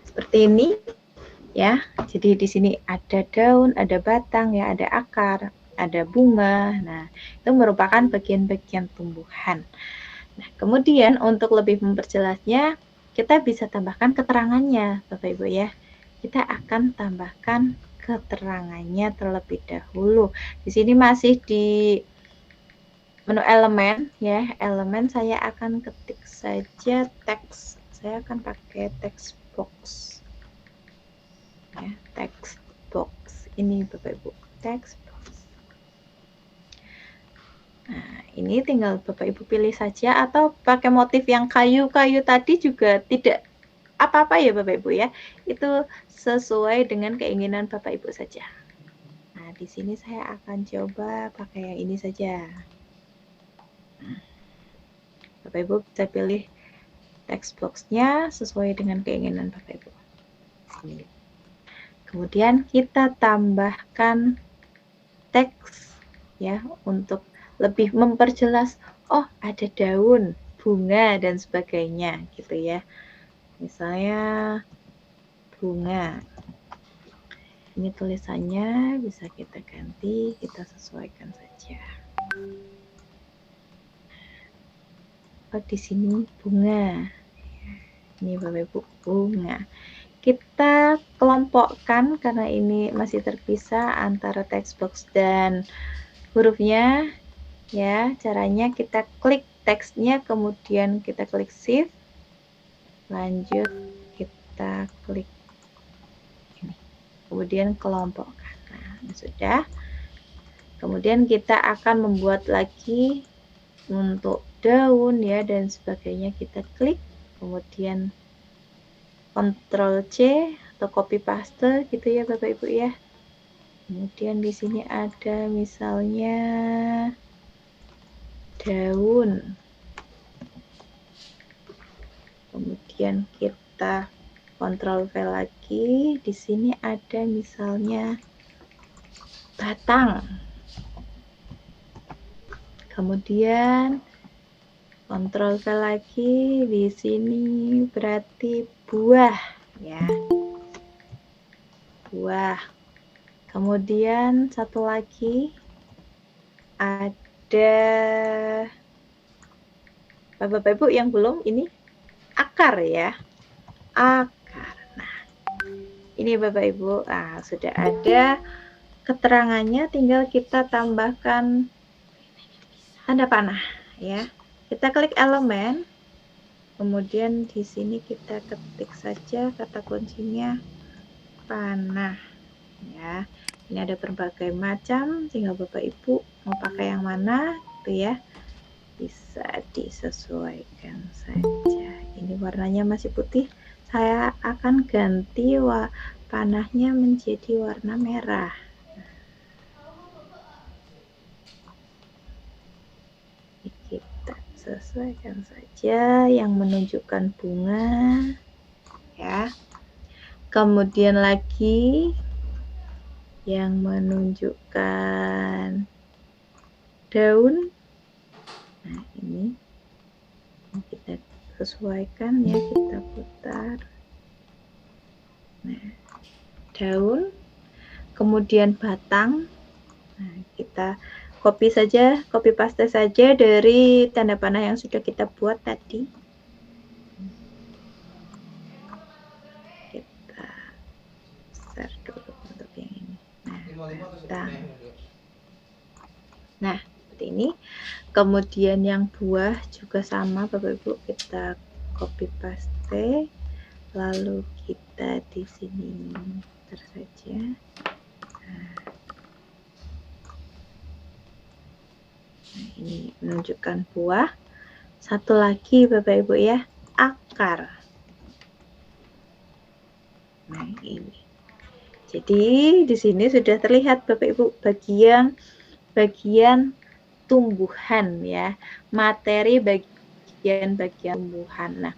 seperti ini ya. Jadi di sini ada daun, ada batang ya, ada akar, ada bunga. Nah, itu merupakan bagian-bagian tumbuhan. Nah, kemudian untuk lebih memperjelasnya, kita bisa tambahkan keterangannya, Bapak Ibu ya. Kita akan tambahkan keterangannya terlebih dahulu. Di sini masih di menu elemen ya. Elemen saya akan ketik saja teks. Saya akan pakai text box. Ya, text box. Ini Bapak Ibu, text box. Nah, ini tinggal Bapak Ibu pilih saja atau pakai motif yang kayu-kayu tadi juga tidak apa-apa ya Bapak Ibu ya. Itu sesuai dengan keinginan Bapak Ibu saja. Nah, di sini saya akan coba pakai yang ini saja. Bapak Ibu bisa pilih text box-nya sesuai dengan keinginan Bapak Ibu. Ini. Kemudian kita tambahkan teks ya untuk lebih memperjelas, oh ada daun, bunga dan sebagainya gitu ya. Misalnya bunga. Ini tulisannya bisa kita ganti, kita sesuaikan saja. Oh, di sini bunga. Ini Bapak Ibu bunga. Kita kelompokkan karena ini masih terpisah antara text box dan hurufnya. Ya, caranya kita klik teksnya, kemudian kita klik shift, lanjut kita klik ini, kemudian kelompokkan. Nah, ini sudah. Kemudian kita akan membuat lagi untuk daun ya dan sebagainya. Kita klik, kemudian Ctrl C atau copy paste gitu ya Bapak Ibu ya. Kemudian di sini ada misalnya daun. Kemudian kita Ctrl V lagi. Di sini ada misalnya batang. Kemudian Kontrol V lagi, di sini berarti buah ya. Buah. Kemudian satu lagi ada Bapak Ibu yang belum, ini akar ya. Akar. Nah, ini Bapak Ibu, sudah ada keterangannya, tinggal kita tambahkan tanda panah ya. Kita klik elemen, kemudian di sini kita ketik saja kata kuncinya panah ya. Ini ada berbagai macam, tinggal Bapak Ibu mau pakai yang mana gitu ya, bisa disesuaikan saja. Ini warnanya masih putih, saya akan ganti panahnya menjadi warna merah. Kita sesuaikan saja yang menunjukkan bunga ya. Kemudian lagi yang menunjukkan daun. Nah, ini kita sesuaikan ya, kita putar. Nah, daun. Kemudian batang. Nah, kita copy paste saja dari tanda panah yang sudah kita buat tadi. Kita share dulu untuk yang ini. Nah, seperti ini. Kemudian yang buah juga sama Bapak Ibu, kita copy paste, lalu kita di sini putar saja. Nah, ini menunjukkan buah. Satu lagi Bapak Ibu ya, akar. Nah, ini. Jadi di sini sudah terlihat Bapak Ibu bagian tumbuhan ya, materi bagian tumbuhan. Nah,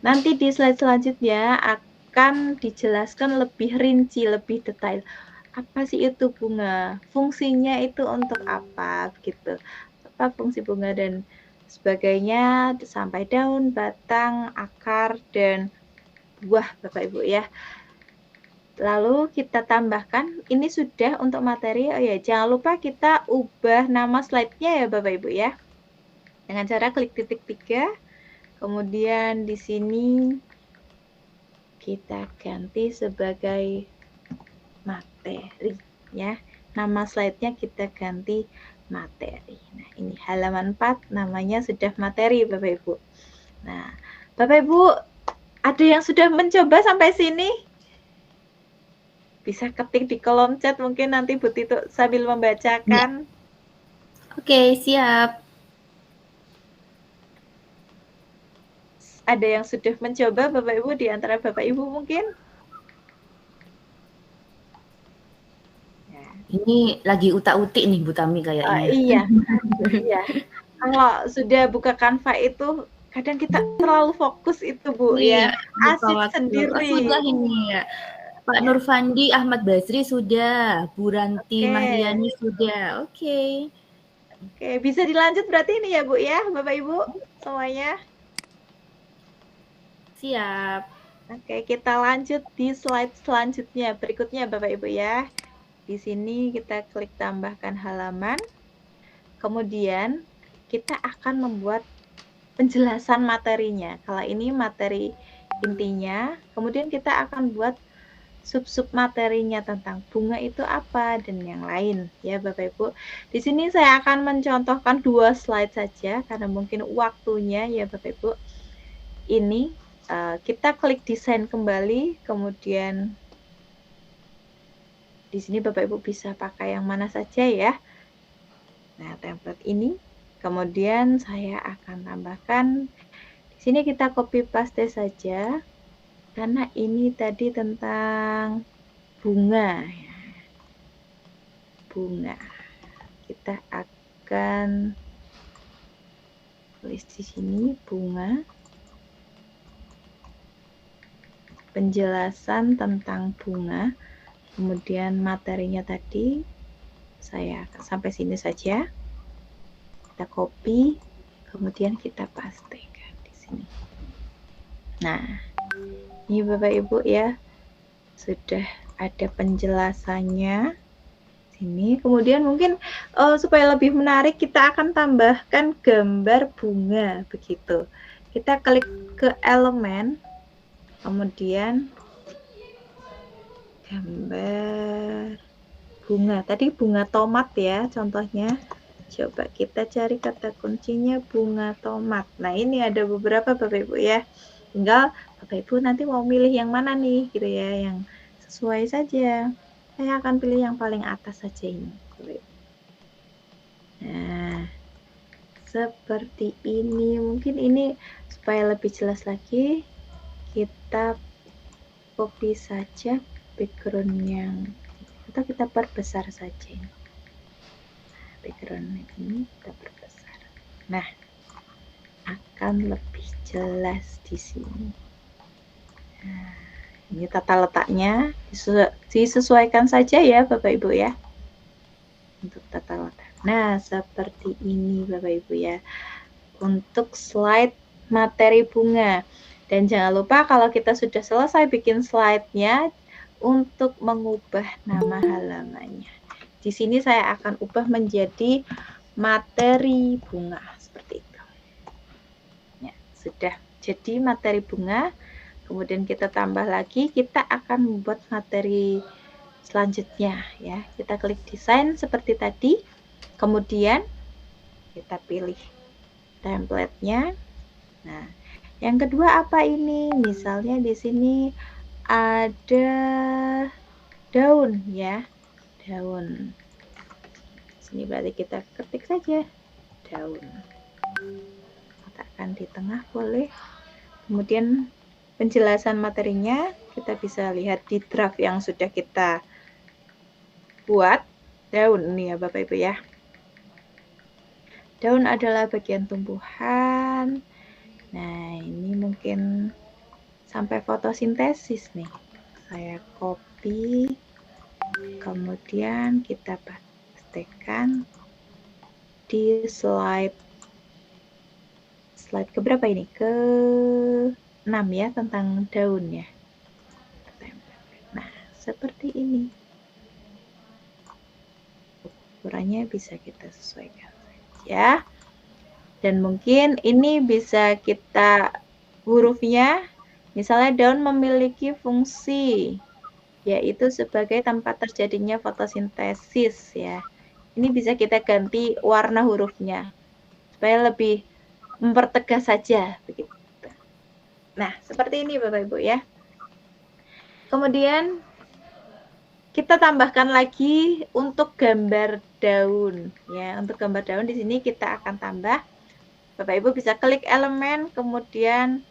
nanti di slide selanjutnya akan dijelaskan lebih rinci, lebih detail. Apa sih itu bunga? Fungsinya itu untuk apa gitu? Apa fungsi bunga dan sebagainya sampai daun, batang, akar dan buah Bapak Ibu ya. Lalu kita tambahkan, ini sudah untuk materi. Oh ya, jangan lupa kita ubah nama slide-nya ya Bapak Ibu ya. Dengan cara klik titik 3. Kemudian di sini kita ganti sebagai materi ya. Nama slide-nya kita ganti materi. Nah, ini halaman 4 namanya sudah materi Bapak Ibu. Nah, Bapak Ibu ada yang sudah mencoba sampai sini? Bisa ketik di kolom chat, mungkin nanti Bu Tito sambil membacakan. Oke, siap. Ada yang sudah mencoba Bapak Ibu di antara Bapak Ibu mungkin? Ini lagi utak-utik nih Bu Tami kayaknya. Iya. Iya. Kalau sudah buka Canva itu kadang kita terlalu fokus itu Bu ya. Asik sendiri. Sudah ini ya. Pak Nurfandi Ahmad Basri sudah, Bu Ranti Mahliani sudah. Oke, bisa dilanjut berarti ini ya Bu ya, Bapak Ibu semuanya. Siap. Oke, kita lanjut di slide selanjutnya, berikutnya Bapak Ibu ya. Di sini kita klik tambahkan halaman. Kemudian kita akan membuat penjelasan materinya. Kalau ini materi intinya, kemudian kita akan buat sub-sub materinya tentang bunga itu apa dan yang lain ya Bapak Ibu. Di sini saya akan mencontohkan 2 slide saja karena mungkin waktunya ya Bapak Ibu. Ini kita klik desain kembali, kemudian di sini Bapak Ibu bisa pakai yang mana saja ya. Nah, template ini kemudian saya akan tambahkan di sini, kita copy paste saja. Karena ini tadi tentang bunga ya. Bunga. Kita akan tulis di sini bunga. Penjelasan tentang bunga. Kemudian materinya tadi saya akan sampai sini saja. Kita copy. kemudian kita pastekan di sini. Nah, ini Bapak Ibu ya, sudah ada penjelasannya sini. Kemudian mungkin supaya lebih menarik kita akan tambahkan gambar bunga begitu. Kita klik ke elemen, kemudian gambar bunga. Tadi bunga tomat ya contohnya. Coba kita cari kata kuncinya bunga tomat. Nah, ini ada beberapa Bapak Ibu ya. Tinggal Bapak Ibu nanti mau milih yang mana nih gitu ya, yang sesuai saja. Saya akan pilih yang paling atas saja ini. Nah, seperti ini. Mungkin ini supaya lebih jelas lagi, kita copy saja background yang, atau kita perbesar saja ini. Background ini kita perbesar. Nah, akan lebih jelas di sini. Nah, ini tata letaknya disesuaikan saja ya Bapak Ibu ya, untuk tata letak. Nah, seperti ini Bapak Ibu ya, untuk slide materi bunga. Dan jangan lupa kalau kita sudah selesai bikin slide-nya, untuk mengubah nama halamannya. Di sini saya akan ubah menjadi materi bunga seperti itu. Ya, sudah jadi materi bunga. Kemudian kita tambah lagi, kita akan membuat materi selanjutnya ya. Kita klik desain seperti tadi. Kemudian kita pilih template-nya. Nah, yang kedua apa ini? Misalnya di sini ada daun ya. Daun. Sini berarti kita ketik saja daun. Letakkan di tengah boleh. Kemudian penjelasan materinya kita bisa lihat di draft yang sudah kita buat. Daun ini ya Bapak Ibu ya. Daun adalah bagian tumbuhan. Nah, ini mungkin sampai fotosintesis nih. Saya copy. Kemudian kita pastekan di slide keberapa ini? Ke 6 ya, tentang daun ya. Nah, seperti ini. Ukurannya bisa kita sesuaikan saja. Dan mungkin ini bisa kita hurufnya, misalnya daun memiliki fungsi yaitu sebagai tempat terjadinya fotosintesis ya. Ini bisa kita ganti warna hurufnya supaya lebih mempertegas saja begitu. Nah, seperti ini Bapak Ibu ya. Kemudian kita tambahkan lagi untuk gambar daun ya. Untuk gambar daun di sini kita akan tambah. Bapak Ibu bisa klik elemen, kemudian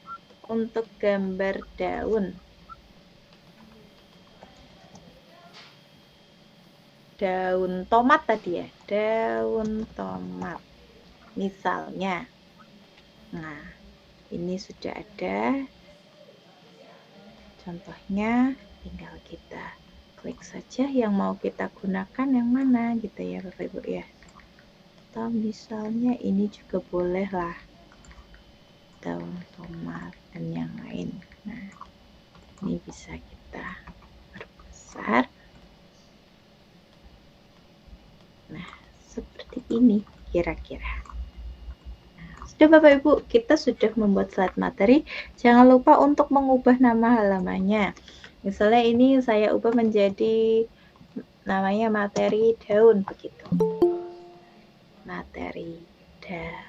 untuk gambar daun. Daun tomat tadi ya, daun tomat misalnya. Nah, ini sudah ada contohnya, tinggal kita klik saja yang mau kita gunakan yang mana gitu ya Bapak Ibu ya. Atau misalnya ini juga boleh lah, daun tomat dan yang lain. Nah, ini bisa kita perbesar. Nah, seperti ini kira-kira. Nah, sudah Bapak Ibu, kita sudah membuat slide materi. Jangan lupa untuk mengubah nama halamannya. Misalnya ini saya ubah menjadi namanya materi daun begitu. Materi daun.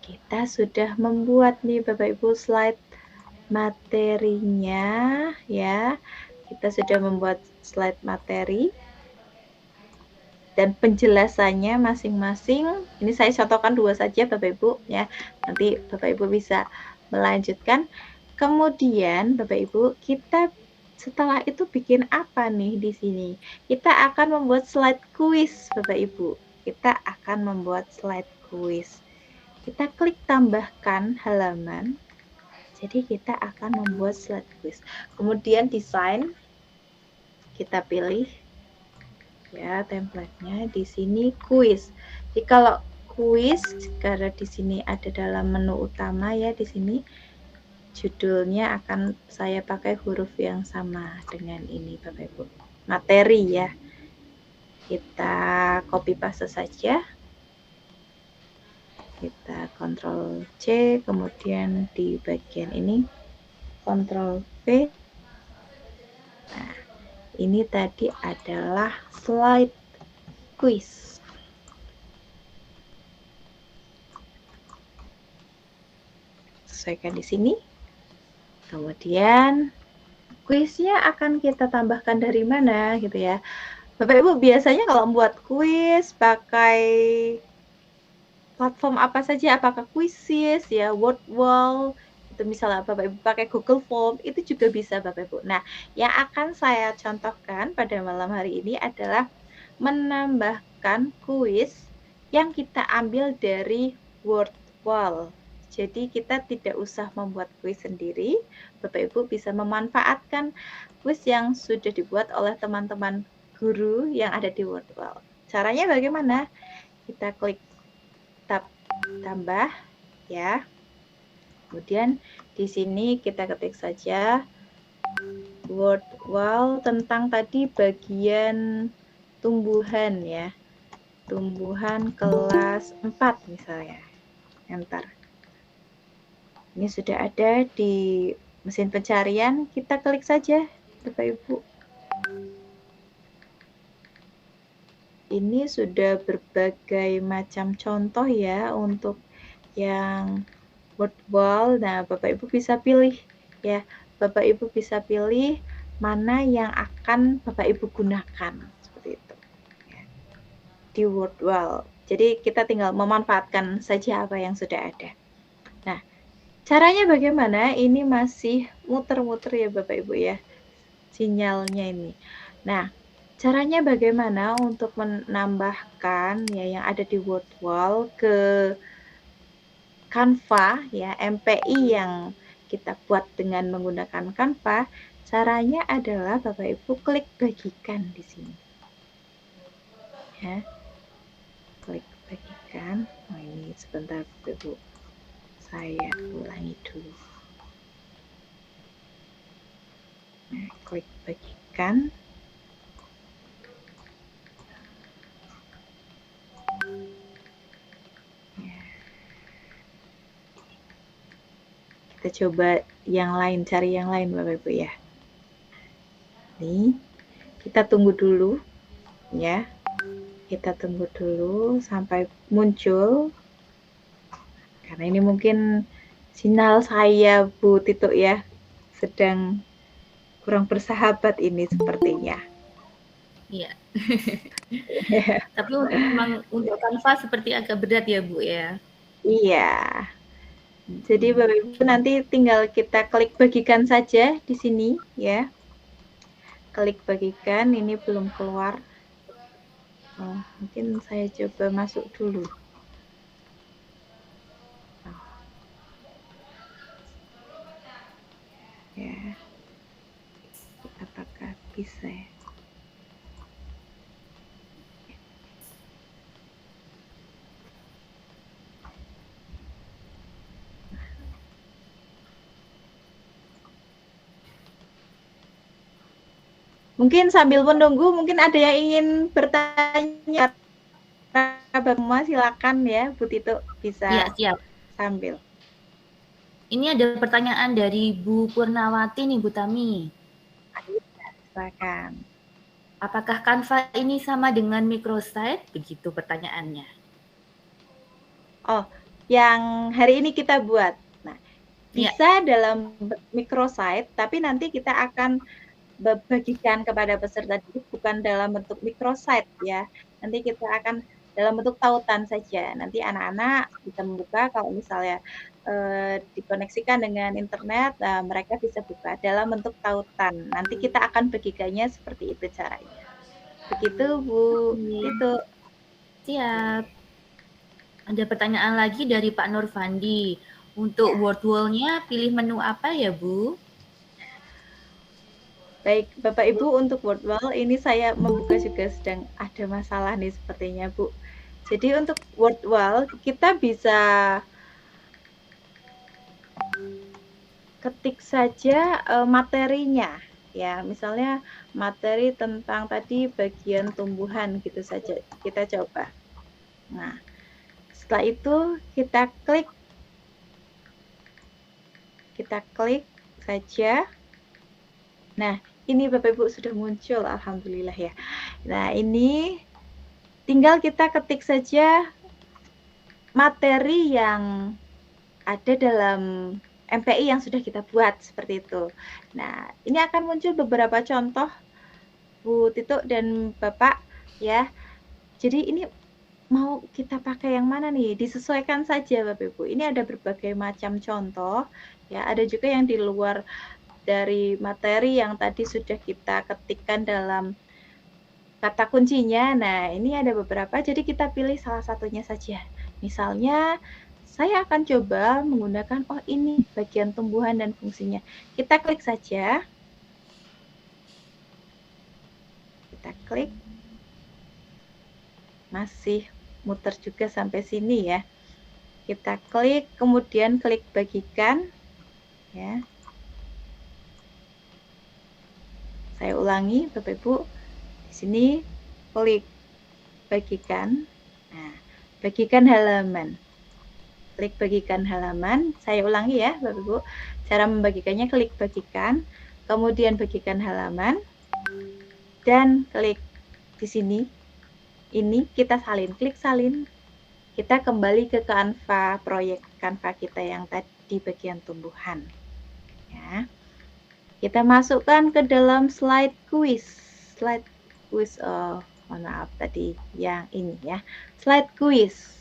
Kita sudah membuat nih Bapak Ibu slide materinya ya. Kita sudah membuat slide materi dan penjelasannya masing-masing. Ini saya contohkan 2 saja Bapak Ibu ya. Nanti Bapak Ibu bisa melanjutkan. Kemudian Bapak Ibu, kita setelah itu bikin apa nih di sini? Kita akan membuat slide kuis Bapak Ibu. Kita akan membuat slide kuis. Kita klik tambahkan halaman. Jadi kita akan membuat slide kuis. Kemudian desain kita pilih ya template-nya, di sini kuis. Jadi kalau kuis, karena di sini ada dalam menu utama ya, di sini judulnya akan saya pakai huruf yang sama dengan ini Bapak Ibu. Materi ya. Kita copy paste saja. Kita Ctrl C, kemudian di bagian ini Ctrl V. Nah, ini tadi adalah slide quiz. Sesuaikan di sini. Kemudian kuisnya akan kita tambahkan dari mana gitu ya. Bapak Ibu biasanya kalau membuat kuis pakai platform apa saja, apakah Quizizz ya, Wordwall, itu misalnya Bapak Ibu pakai Google Form, itu juga bisa Bapak Ibu. Nah, yang akan saya contohkan pada malam hari ini adalah menambahkan kuis yang kita ambil dari Wordwall. Jadi kita tidak usah membuat kuis sendiri, Bapak Ibu bisa memanfaatkan kuis yang sudah dibuat oleh teman-teman guru yang ada di Wordwall. Caranya bagaimana? Kita klik tab tambah ya. Kemudian di sini kita ketik saja Wordwall tentang tadi bagian tumbuhan ya. Tumbuhan kelas 4 misalnya. Enter. Ini sudah ada di mesin pencarian, kita klik saja Bapak Ibu. Ini sudah berbagai macam contoh ya untuk yang Wordwall. Nah, Bapak Ibu bisa pilih ya. Bapak Ibu bisa pilih mana yang akan Bapak Ibu gunakan seperti itu. Ya. Di Wordwall. Jadi kita tinggal memanfaatkan saja apa yang sudah ada. Nah, caranya bagaimana? Ini masih muter-muter ya Bapak Ibu ya. Sinyalnya ini. Nah, caranya bagaimana untuk menambahkan ya yang ada di Wordwall ke Canva ya, MPI yang kita buat dengan menggunakan Canva. Caranya adalah Bapak Ibu klik bagikan di sini. Ya. Klik bagikan. Oh, ini sebentar Bapak Ibu. Saya ulangi dulu. Nah, klik bagikan. Kita coba yang lain, cari yang lain Bapak Ibu ya. Nih, kita tunggu dulu ya. Kita tunggu dulu sampai muncul. Karena ini mungkin sinyal saya Bu Tito ya, sedang kurang bersahabat ini sepertinya. Iya. Tapi untuk Canva seperti agak berat ya Bu ya. Iya. Jadi Bapak Ibu nanti tinggal kita klik bagikan saja di sini ya. Klik bagikan, ini belum keluar. Oh, mungkin saya coba masuk dulu. Oh. Ya. Apakah bisa ya? Mungkin sambil menunggu, mungkin ada yang ingin bertanya. Bapak silakan ya, Bu Tito bisa Ya, siap. sambil. Ini ada pertanyaan dari Bu Purnawati nih Bu Tami. Silakan. Apakah Canva ini sama dengan microsite? Begitu pertanyaannya. Oh, yang hari ini kita buat. Nah, bisa dalam microsite, tapi nanti kita akan bagikan kepada peserta didik bukan dalam bentuk microsite ya. Nanti kita akan dalam bentuk tautan saja. Nanti anak-anak bisa membuka kalau misalnya dikoneksikan dengan internet, mereka bisa buka dalam bentuk tautan. Nanti kita akan bagikannya seperti itu caranya. Begitu Bu. Itu. Siap. Ada pertanyaan lagi dari Pak Nurfandi. Untuk Wordwall-nya pilih menu apa ya Bu? Baik, Bapak Ibu, untuk Wordwall ini saya membuka juga sedang ada masalah nih sepertinya Bu. Jadi untuk word wall kita bisa ketik saja materinya ya, misalnya materi tentang tadi bagian tumbuhan gitu saja kita coba. Nah, setelah itu kita klik saja. Nah, ini Bapak Ibu sudah muncul, alhamdulillah ya. Nah, ini tinggal kita ketik saja materi yang ada dalam MPI yang sudah kita buat seperti itu. Nah, ini akan muncul beberapa contoh Bu Tito dan Bapak ya. Jadi ini mau kita pakai yang mana nih? Disesuaikan saja Bapak Ibu. Ini ada berbagai macam contoh ya. Ada juga yang di luar dari materi yang tadi sudah kita ketikkan dalam kata kuncinya. Nah, ini ada beberapa. Jadi kita pilih salah satunya saja. Misalnya saya akan coba menggunakan, oh ini bagian tumbuhan dan fungsinya. Kita klik saja. Kita klik. Masih muter juga sampai sini ya. Kita klik, kemudian klik bagikan. Ya. Saya ulangi, Bapak Ibu. Di sini klik bagikan. Nah, bagikan halaman. Klik bagikan halaman. Saya ulangi ya, Bapak Ibu. Cara membagikannya klik bagikan, kemudian bagikan halaman, dan klik di sini. Ini kita salin, klik salin. Kita kembali ke Canva, proyek Canva kita yang tadi bagian tumbuhan. Ya. Kita masukkan ke dalam slide quiz. Slide quiz, mohon maaf tadi yang ini ya. Slide quiz.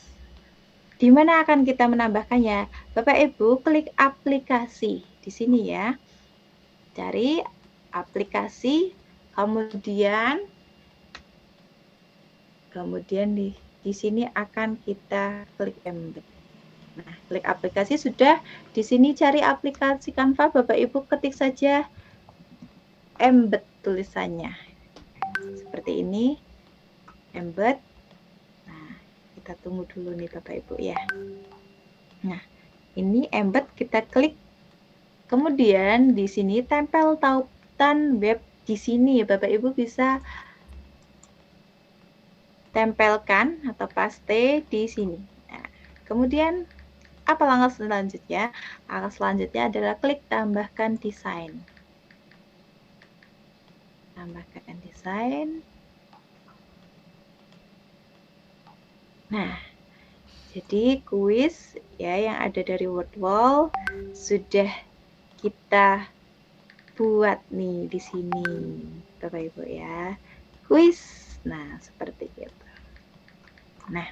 Di mana akan kita menambahkannya? Bapak Ibu klik aplikasi di sini ya. Cari aplikasi, kemudian di sini akan kita klik embed. Nah, klik aplikasi sudah. Di sini cari aplikasi Canva, Bapak Ibu ketik saja embed tulisannya. Seperti ini. Embed. Nah, kita tunggu dulu nih Bapak Ibu ya. Nah, ini embed kita klik. Kemudian di sini tempel tautan web di sini Bapak Ibu bisa tempelkan atau paste di sini. Nah, kemudian apa langkah selanjutnya? Langkah selanjutnya adalah klik tambahkan desain. Tambahkan desain. Nah, jadi kuis ya yang ada dari Wordwall sudah kita buat nih di sini, Bapak Ibu ya. Kuis. Nah, seperti itu. Nah,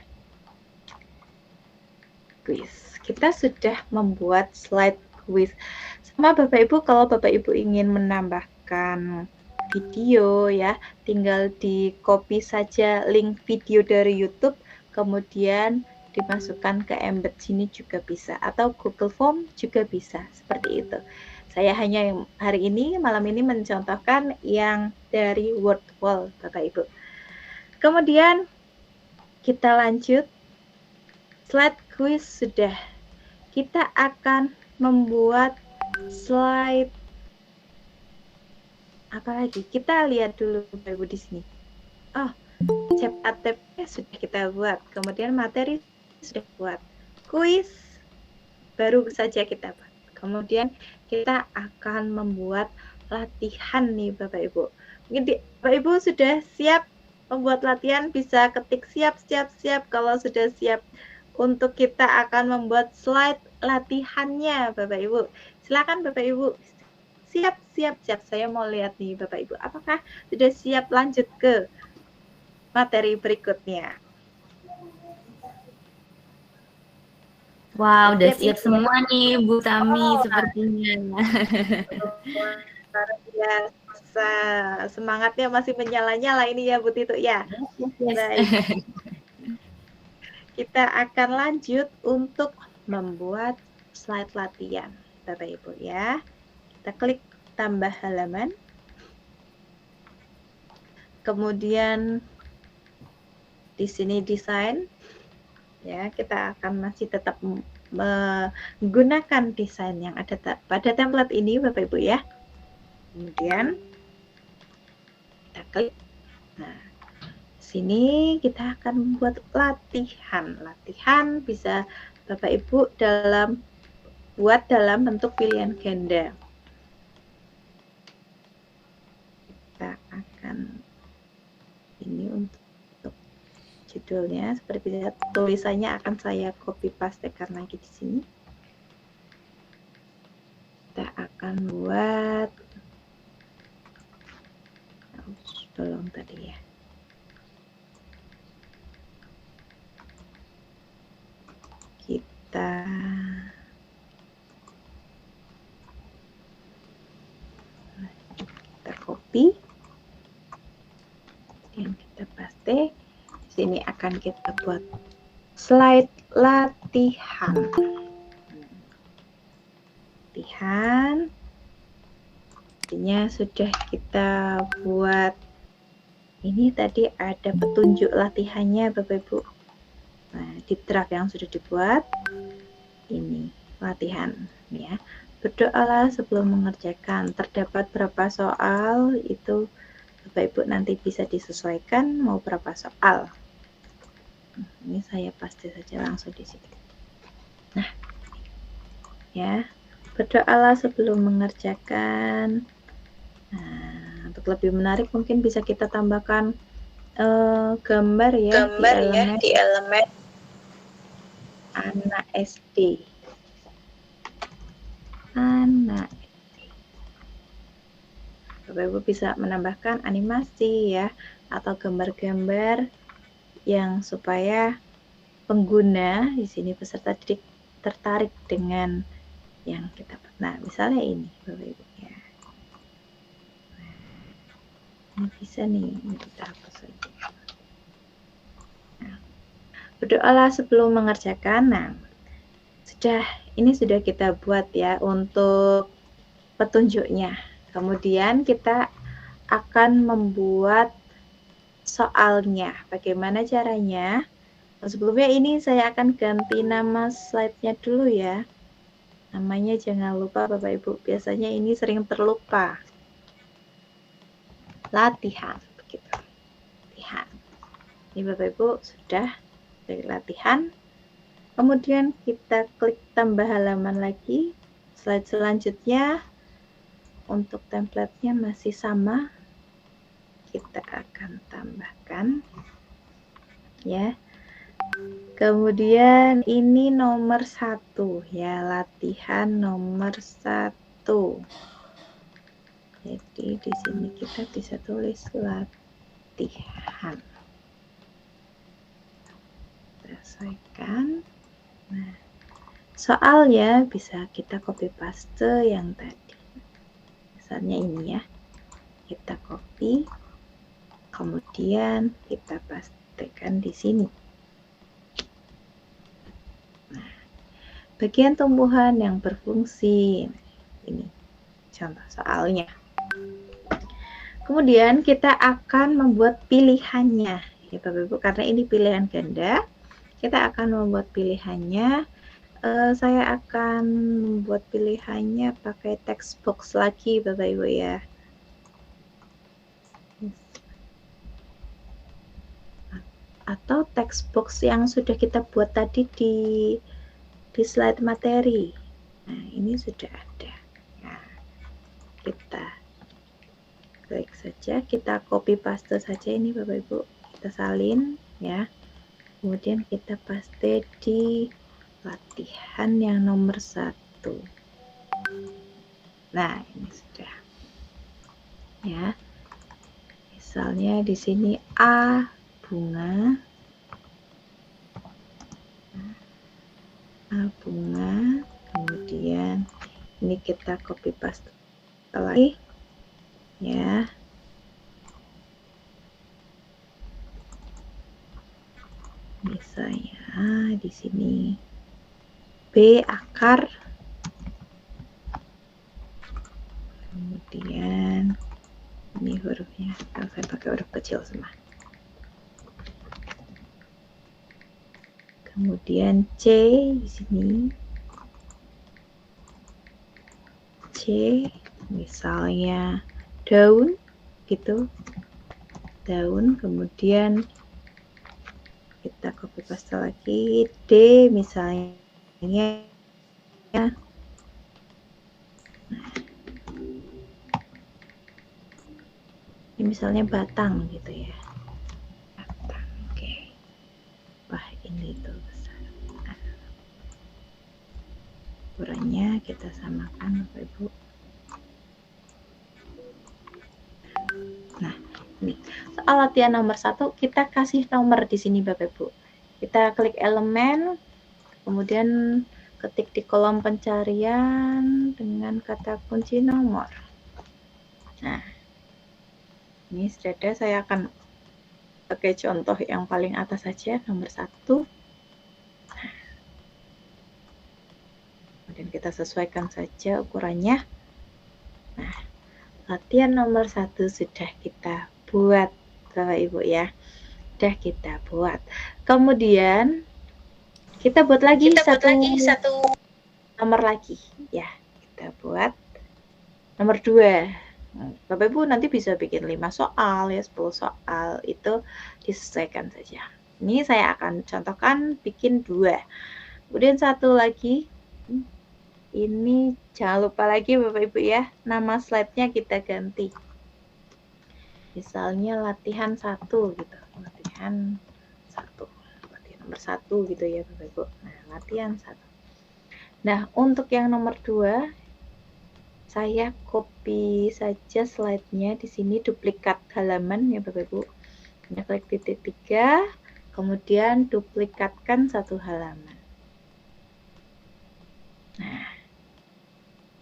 kuis. Kita sudah membuat slide kuis. Sama Bapak Ibu, kalau Bapak Ibu ingin menambahkan video ya, tinggal di copy saja link video dari YouTube, kemudian dimasukkan ke embed sini juga bisa, atau Google Form juga bisa, seperti itu. Saya hanya hari ini, malam ini mencontohkan yang dari Wordwall, Bapak Ibu. Kemudian kita lanjut, slide quiz sudah. Kita akan membuat slide apa lagi? Kita lihat dulu Bapak Ibu di sini. Oh, chat ATP sudah kita buat. Kemudian materi sudah buat. Kuis baru saja kita buat. Kemudian kita akan membuat latihan nih Bapak Ibu. Mungkin Bapak Ibu sudah siap membuat latihan, bisa ketik siap. Kalau sudah siap untuk kita akan membuat slide latihannya Bapak Ibu. Silakan Bapak Ibu. Siap. Saya mau lihat nih Bapak Ibu. Apakah sudah siap lanjut ke materi berikutnya? Wow, udah siap semua nih Bu Tami sepertinya. Luar biasa. Semangatnya masih menyala-nyala ini ya Bu Tito ya. Baik. Kita akan lanjut untuk membuat slide latihan Bapak Ibu ya. Kita klik tambah halaman. Kemudian di sini desain, ya kita akan masih tetap menggunakan desain yang ada pada template ini Bapak Ibu ya. Kemudian kita klik. Nah, sini kita akan membuat latihan. Latihan bisa Bapak Ibu buat dalam bentuk pilihan ganda. Kita akan ini untuk judulnya seperti bisa, tulisannya akan saya copy pastekan lagi di sini. Kita akan buat tolong tadi ya. Kita copy dan kita paste. Di sini akan kita buat slide latihan. Latihan. Artinya sudah kita buat. Ini tadi ada petunjuk latihannya Bapak Ibu. Nah, di draft yang sudah dibuat ini latihan ya. Berdoalah sebelum mengerjakan. Terdapat berapa soal itu Bapak Ibu nanti bisa disesuaikan mau berapa soal. Ini saya paste saja langsung di sini. Nah, ya, berdoalah sebelum mengerjakan. Nah, untuk lebih menarik mungkin bisa kita tambahkan gambar ya di elemen anak SD. Anak SD. Bapak Ibu bisa menambahkan animasi ya atau gambar-gambar yang supaya pengguna di sini peserta didik tertarik dengan yang kita. Nah, misalnya ini Bapak Ibu ya. Ini bisa nih, ini kita hapus saja. Nah, berdoalah sebelum mengerjakan. Nah, ini sudah kita buat ya untuk petunjuknya. Kemudian kita akan membuat soalnya. Bagaimana caranya? Sebelumnya ini saya akan ganti nama slide-nya dulu ya. Namanya jangan lupa Bapak Ibu, biasanya ini sering terlupa. Latihan, begitu. Latihan. Ini Bapak Ibu sudah dari latihan. Kemudian kita klik tambah halaman lagi. Slide selanjutnya untuk template-nya masih sama. Kita akan tambahkan ya. Kemudian ini nomor 1 ya, latihan nomor 1. Jadi di sini kita bisa tulis latihan. Selesaikan. Nah, soalnya bisa kita copy paste yang tadi. Misalnya ini ya. Kita copy, kemudian kita pastekan di sini. Nah, bagian tumbuhan yang berfungsi. Ini contoh soalnya. Kemudian kita akan membuat pilihannya. Ya Bapak Ibu, karena ini pilihan ganda, kita akan membuat pilihannya. Saya akan membuat pilihannya pakai text box lagi Bapak Ibu ya. Atau text box yang sudah kita buat tadi di slide materi. Nah, ini sudah ada. Nah, kita klik saja, kita copy paste saja ini Bapak Ibu. Kita salin ya. Kemudian kita paste di latihan yang nomor 1. Nah, ini sudah. Ya. Misalnya di sini A bunga, kemudian ini kita copy paste lagi ya. Misalnya di sini B akar, kemudian ini hurufnya, kalau saya pakai huruf kecil semua. Kemudian C di sini. C misalnya daun gitu. Daun, kemudian kita copy paste lagi. D misalnya ini misalnya batang gitu ya. Batang, oke. Wah, ini tuh besar. Ukurannya kita samakan Bapak Ibu. Nah, ini soal latihan nomor 1 kita kasih nomor di sini Bapak Ibu. Kita klik elemen, kemudian ketik di kolom pencarian dengan kata kunci nomor. Nah, ini sudah ada, saya akan pakai contoh yang paling atas saja, nomor 1. Kemudian kita sesuaikan saja ukurannya. Nah, latihan nomor 1 sudah kita buat, Bapak Ibu ya. Sudah kita buat. Kemudian kita buat lagi satu nomor lagi ya. Kita buat nomor 2. Bapak Ibu nanti bisa bikin 5 soal ya, 10 soal, itu disesuaikan saja. Ini saya akan contohkan bikin 2. Kemudian satu lagi, ini jangan lupa lagi Bapak Ibu ya, nama slide-nya kita ganti. Misalnya latihan 1 gitu, latihan 1, latihan nomor 1 gitu ya Bapak Ibu. Nah, latihan 1. Nah, untuk yang nomor 2, saya copy saja slide-nya di sini, duplikat halaman ya Bapak Ibu. Kita klik titik 3, kemudian duplikatkan satu halaman. Nah,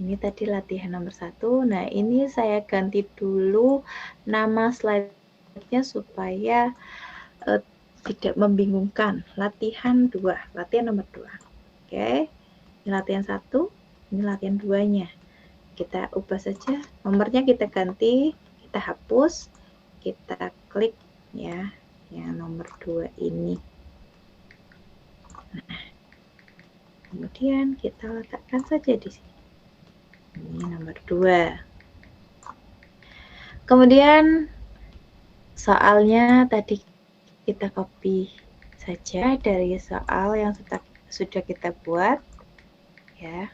ini tadi latihan nomor 1. Nah, ini saya ganti dulu nama slide-nya supaya tidak membingungkan. Latihan 2, latihan nomor 2. Oke, ini latihan 1, ini latihan 2-nya. Kita ubah saja, nomornya kita ganti, kita hapus, kita klik ya, yang nomor 2 ini. Nah, kemudian kita letakkan saja di sini. Ini nomor 2. Kemudian soalnya tadi kita copy saja dari soal yang sudah kita buat ya.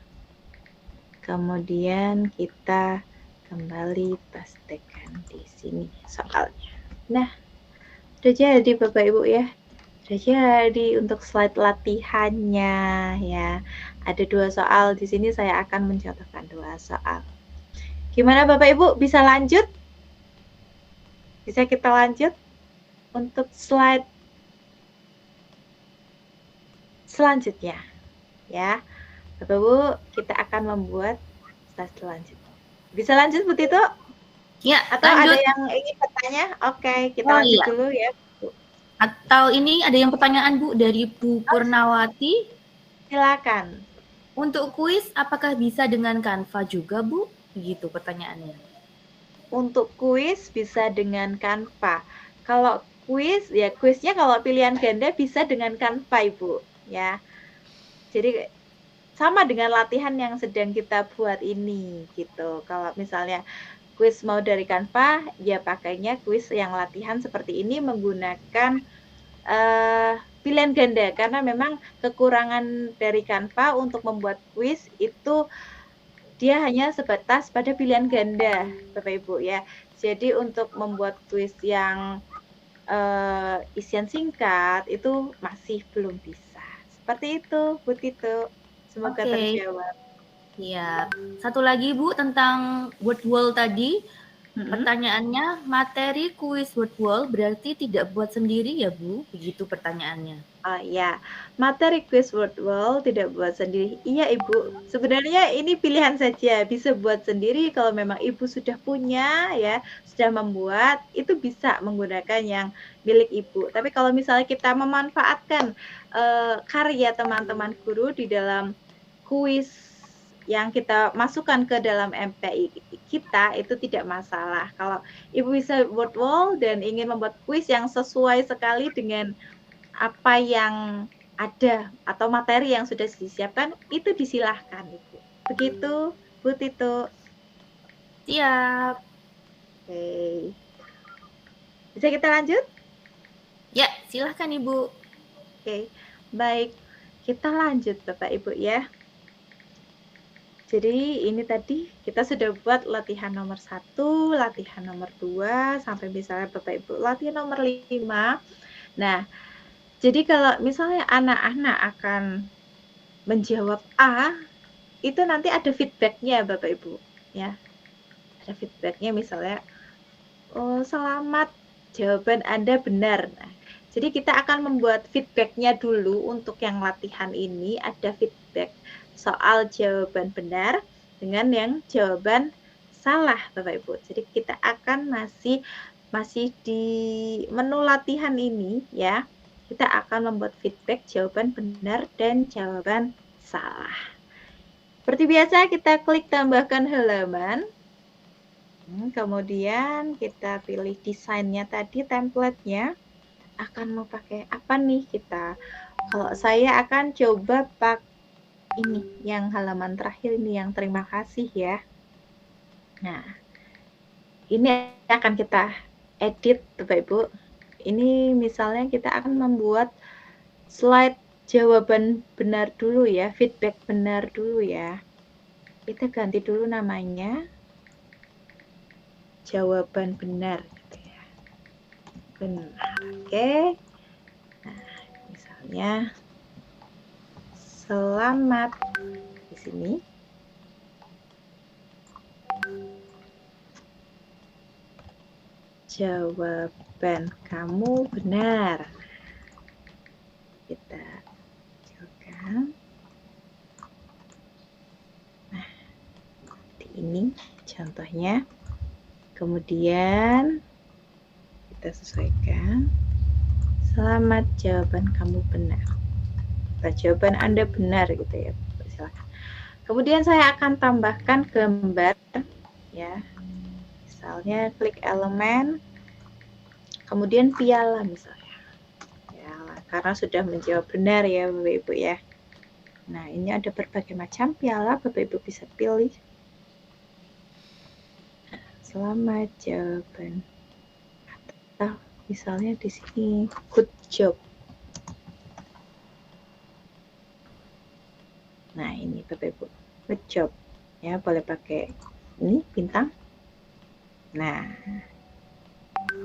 Kemudian kita kembali pastekan di sini soalnya. Nah, sudah jadi Bapak Ibu ya. Sudah jadi untuk slide latihannya ya. Ada 2 soal di sini, saya akan mencontohkan 2 soal. Gimana Bapak Ibu, bisa lanjut? Bisa kita lanjut untuk slide selanjutnya ya. Bapak Ibu, kita akan membuat slide selanjutnya. Bisa lanjut Bu Tito? Ya, Atau lanjut. ada yang ingin bertanya? Oke, kita lanjut dulu ya. Atau ini ada yang pertanyaan Bu dari Bu Purnawati. Silakan. Untuk kuis apakah bisa dengan Canva juga Bu? Begitu pertanyaannya. Untuk kuis bisa dengan Canva. Kalau kuis ya, kuisnya kalau pilihan ganda bisa dengan Canva Ibu ya. Jadi sama dengan latihan yang sedang kita buat ini gitu. Kalau misalnya kuis mau dari Canva, ya pakainya kuis yang latihan seperti ini menggunakan pilihan ganda, karena memang kekurangan dari Canva untuk membuat kuis itu dia hanya sebatas pada pilihan ganda Bapak Ibu ya. Jadi untuk membuat kuis yang isian singkat itu masih belum bisa. Seperti itu Bu Tito. Semoga terjawab. Iya. Satu lagi Bu tentang word wall tadi. Pertanyaannya, materi kuis word wall berarti tidak buat sendiri ya Bu? Begitu pertanyaannya. Oh ya, materi kuis word wall tidak buat sendiri. Iya Ibu, sebenarnya ini pilihan saja. Bisa buat sendiri kalau memang Ibu sudah punya ya, sudah membuat, itu bisa menggunakan yang milik Ibu. Tapi kalau misalnya kita memanfaatkan karya teman-teman guru di dalam kuis yang kita masukkan ke dalam MPI kita, itu tidak masalah. Kalau Ibu bisa word wall dan ingin membuat kuis yang sesuai sekali dengan apa yang ada atau materi yang sudah disiapkan itu disilahkan Ibu. Begitu Bu Tito. Siap. Oke. Bisa kita lanjut? Ya, silahkan Ibu. Oke, baik. Kita lanjut Bapak Ibu ya. Jadi ini tadi kita sudah buat latihan nomor 1, latihan nomor 2, sampai misalnya Bapak Ibu latihan nomor 5. Nah, jadi kalau misalnya anak-anak akan menjawab A, itu nanti ada feedbacknya Bapak Ibu. Ya, ada feedbacknya misalnya, oh selamat, jawaban Anda benar. Nah, jadi kita akan membuat feedbacknya dulu untuk yang latihan ini, ada feedback soal jawaban benar dengan yang jawaban salah Bapak Ibu. Jadi kita akan masih di menu latihan ini ya. Kita akan membuat feedback jawaban benar dan jawaban salah. Seperti biasa kita klik tambahkan halaman. Kemudian kita pilih desainnya tadi, template-nya. Akan mau pakai apa nih kita? Kalau saya akan coba pakai ini yang halaman terakhir ini yang terima kasih ya. Nah, ini akan kita edit Bapak Ibu. Ini misalnya kita akan membuat slide jawaban benar dulu ya, feedback benar dulu ya. Kita ganti dulu namanya. Jawaban benar gitu ya. Benar. Oke. Nah, misalnya selamat di sini. Jawaban kamu benar. Kita kecilkan. Nah, seperti ini contohnya. Kemudian kita sesuaikan. Selamat, jawaban kamu benar. Jawaban Anda benar gitu ya. Silakan. Kemudian saya akan tambahkan gambar ya. Misalnya klik elemen, kemudian piala misalnya. Ya, karena sudah menjawab benar ya Bapak Ibu ya. Nah, ini ada berbagai macam piala, Bapak Ibu bisa pilih. Selamat jawaban. Atau misalnya di sini good job. Nah, ini Bapak Ibu, good job. Ya, boleh pakai ini bintang. Nah,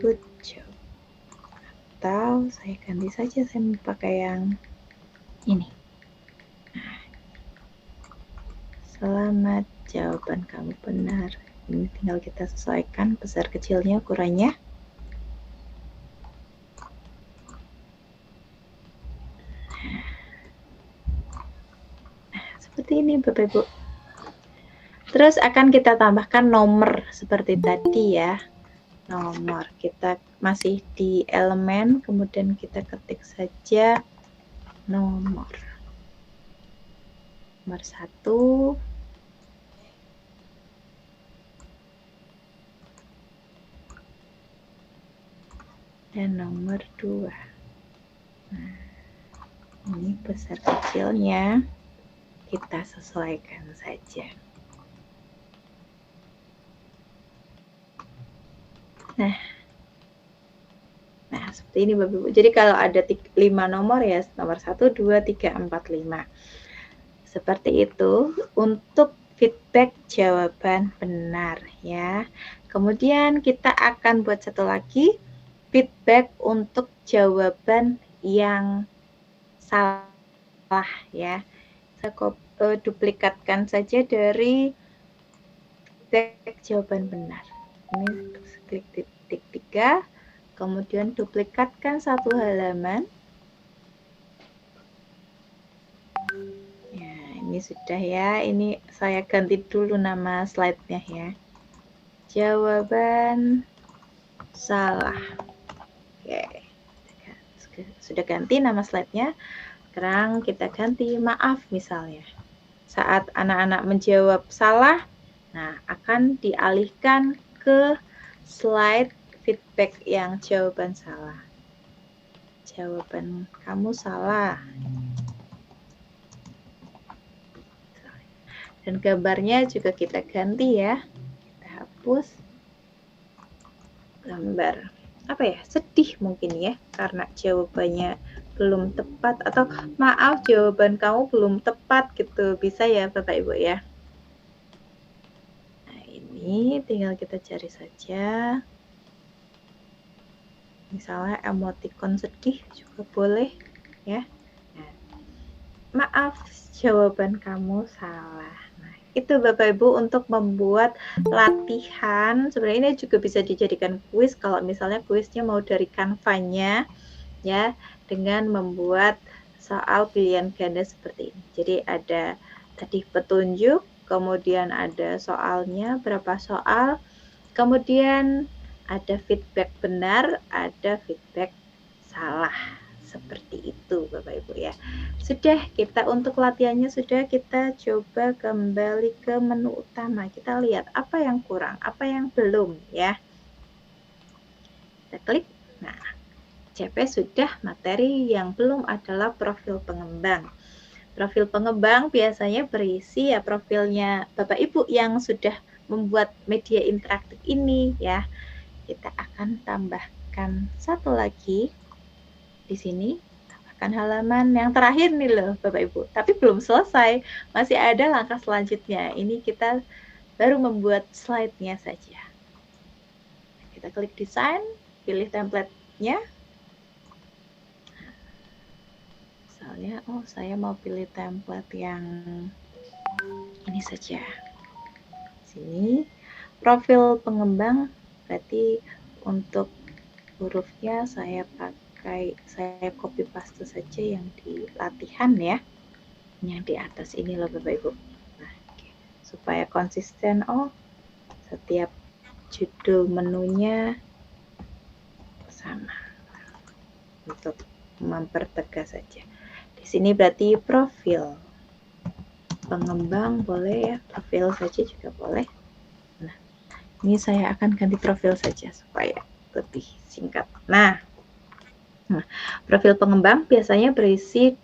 good job. Atau saya ganti saja, saya mau pakai yang ini. Nah, selamat, jawaban kamu benar. Ini tinggal kita sesuaikan besar kecilnya, ukurannya. Seperti ini Bapak Ibu. Terus akan kita tambahkan nomor seperti tadi ya. Nomor, kita masih di elemen, kemudian kita ketik saja nomor. Nomor 1. Dan nomor 2. Nah, ini besar kecilnya kita sesuaikan saja. Nah, seperti ini Bapak Ibu. Jadi kalau ada 5 nomor ya, nomor 1, 2, 3, 4, 5. Seperti itu untuk feedback jawaban benar ya. Kemudian kita akan buat satu lagi, feedback untuk jawaban yang salah ya. Saya duplikatkan saja dari feedback jawaban benar. Ini klik titik 3, kemudian duplikatkan satu halaman. Ya, ini sudah ya. Ini saya ganti dulu nama slide-nya ya. Jawaban salah. Oke. Sudah ganti nama slide-nya. Sekarang kita ganti maaf misalnya. Saat anak-anak menjawab salah, nah akan dialihkan ke slide feedback yang jawaban salah. Jawaban kamu salah. Dan gambarnya juga kita ganti ya. Kita hapus gambar. Apa ya? Sedih mungkin ya, karena jawabannya belum tepat, atau maaf jawaban kamu belum tepat gitu. Bisa ya Bapak Ibu ya. Nah, ini tinggal kita cari saja. Misalnya emoticon sedih juga boleh ya. Nah, maaf jawaban kamu salah. Nah, itu Bapak Ibu untuk membuat latihan. Sebenarnya ini juga bisa dijadikan kuis kalau misalnya kuisnya mau dari Canva-nya ya, dengan membuat soal pilihan ganda seperti ini. Jadi ada tadi petunjuk, kemudian ada soalnya berapa soal, kemudian ada feedback benar, ada feedback salah. Seperti itu Bapak Ibu ya. Sudah, kita untuk latihannya sudah, kita coba kembali ke menu utama. Kita lihat apa yang kurang, apa yang belum ya. Kita klik. Nah, CP sudah, materi yang belum adalah profil pengembang. Profil pengembang biasanya berisi ya profilnya Bapak Ibu yang sudah membuat media interaktif ini ya. Kita akan tambahkan satu lagi di sini, tambahkan halaman yang terakhir nih loh Bapak Ibu, tapi belum selesai, masih ada langkah selanjutnya. Ini kita baru membuat slide-nya saja. Kita klik desain, pilih template-nya. Misalnya, oh saya mau pilih template yang ini saja. Sini, profil pengembang. Berarti untuk hurufnya saya copy paste saja yang di latihan ya, yang di atas ini loh Bapak Ibu. Nah, supaya konsisten, oh setiap judul menunya sama, untuk mempertegas saja. Di sini berarti profil pengembang boleh ya, profil saja juga boleh. Ini saya akan ganti profil saja supaya lebih singkat. Nah, profil pengembang biasanya berisi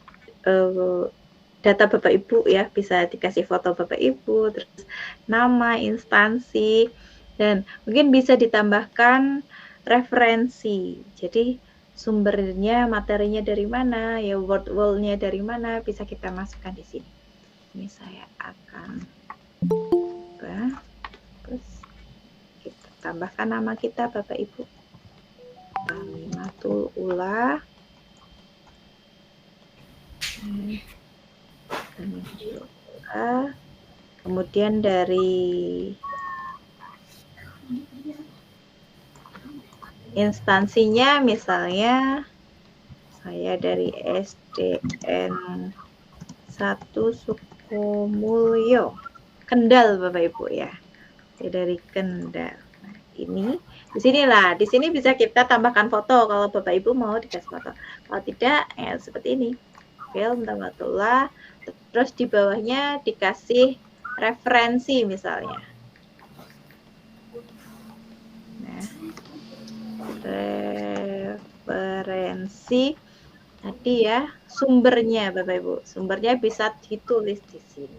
data Bapak Ibu ya, bisa dikasih foto Bapak Ibu, terus nama, instansi, dan mungkin bisa ditambahkan referensi. Jadi sumbernya, materinya dari mana, ya word-nya dari mana, bisa kita masukkan di sini. Ini saya akan tambahkan nama kita Bapak Ibu, Tamimatul Ula. Kemudian dari instansinya, misalnya saya dari SDN 1 Sukomulyo, Kendal Bapak Ibu ya. Saya dari Kendal. Ini di sini bisa kita tambahkan foto kalau Bapak Ibu mau dikasih foto. Kalau tidak ya seperti ini, film Tamatullah, terus di bawahnya dikasih referensi misalnya. Nah, referensi tadi ya, sumbernya Bapak Ibu, sumbernya bisa ditulis di sini.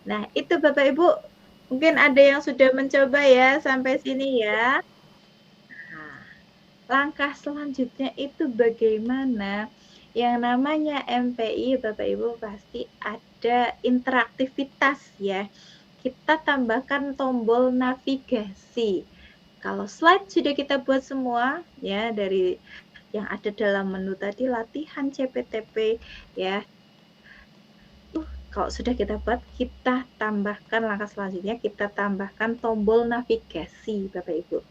Nah, itu Bapak Ibu, mungkin ada yang sudah mencoba ya sampai sini ya. Nah, langkah selanjutnya itu bagaimana? Yang namanya MPI Bapak Ibu pasti ada interaktivitas ya. Kita tambahkan tombol navigasi. Kalau slide sudah kita buat semua ya, dari yang ada dalam menu tadi latihan CPTP ya. Kalau sudah kita buat, kita tambahkan langkah selanjutnya, kita tambahkan tombol navigasi Bapak Ibu.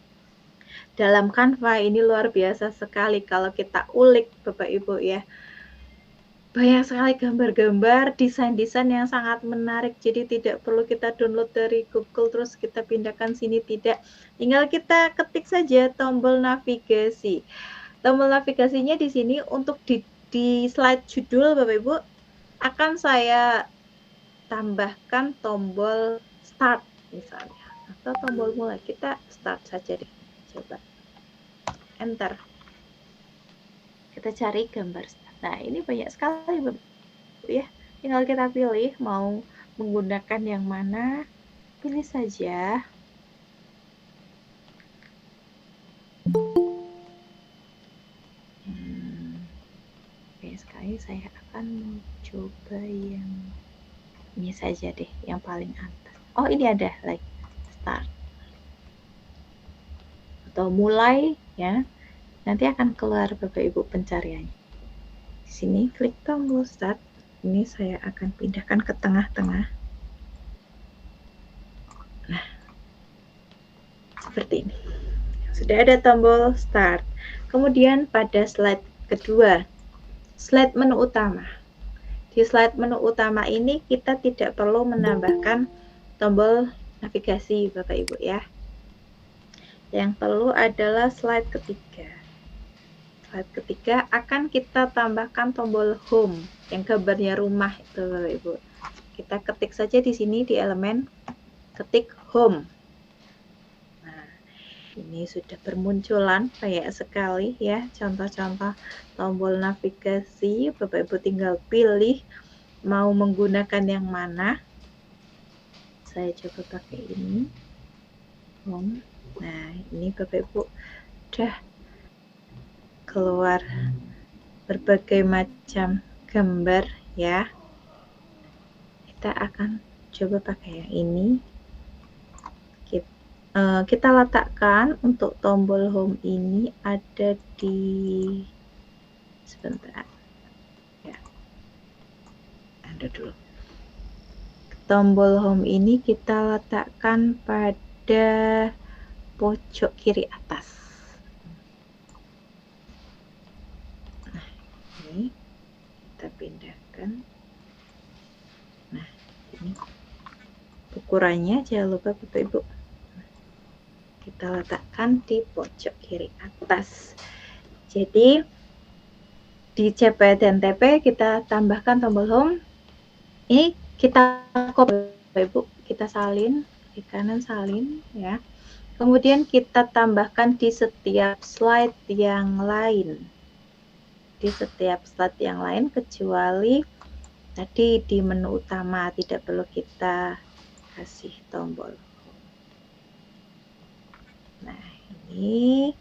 Dalam Canva ini luar biasa sekali kalau kita ulik Bapak Ibu ya. Banyak sekali gambar-gambar, desain-desain yang sangat menarik. Jadi tidak perlu kita download dari Google terus kita pindahkan sini, tidak. Tinggal kita ketik saja tombol navigasi. Tombol navigasinya di sini untuk di slide judul Bapak Ibu akan saya tambahkan tombol start misalnya, atau tombol mulai. Kita start saja deh, coba enter, kita cari gambar start. Nah, ini banyak sekali Bapak ya, tinggal kita pilih mau menggunakan yang mana, pilih saja. Oke, sekali saya akan mencoba yang ini saja deh, yang paling atas. Oh, ini ada like start atau mulai ya. Nanti akan keluar Bapak Ibu pencariannya. Di sini klik tombol start. Ini saya akan pindahkan ke tengah-tengah. Nah, seperti ini. Sudah ada tombol start. Kemudian pada slide kedua, slide menu utama. Di slide menu utama ini kita tidak perlu menambahkan tombol navigasi Bapak Ibu ya. Yang perlu adalah slide ketiga. Slide ketiga akan kita tambahkan tombol home yang gambarnya rumah itu Bapak Ibu. Kita ketik saja di sini di elemen ketik home. Nah, ini sudah bermunculan banyak sekali ya contoh-contoh tombol navigasi. Bapak Ibu tinggal pilih mau menggunakan yang mana. Saya coba pakai ini. Home. Nah, ini Bapak Ibu udah keluar berbagai macam gambar ya. Kita akan coba pakai yang ini. Kita letakkan untuk tombol home ini ada di sebentar ya, ada dulu. Tombol home ini kita letakkan pada pojok kiri atas. Nah, ini kita pindahkan. Nah, ini ukurannya jangan lupa Bapak Ibu. Kita letakkan di pojok kiri atas. Jadi di CP dan TP kita tambahkan tombol home. Ini kita copy Bapak Ibu, kita salin di kanan salin ya. Kemudian kita tambahkan di setiap slide yang lain. Di setiap slide yang lain kecuali tadi di menu utama tidak perlu kita kasih tombol. Nah, ini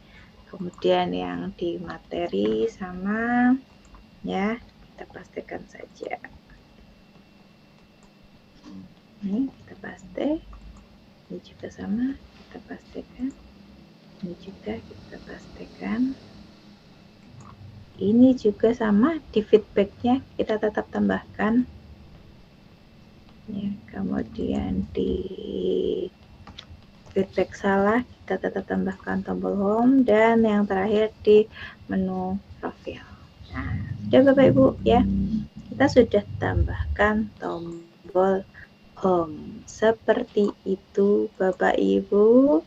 kemudian yang di materi sama ya, kita pastikan saja. Ini kita paste, ini juga sama, kita pastikan. Ini juga kita pastikan. Ini juga sama, di feedbacknya kita tetap tambahkan. Ya, kemudian di feedback salah kita tetap tambahkan tombol home, dan yang terakhir di menu profil. Nah, sudah Bapak Ibu ya, kita sudah tambahkan tombol home. Seperti itu Bapak Ibu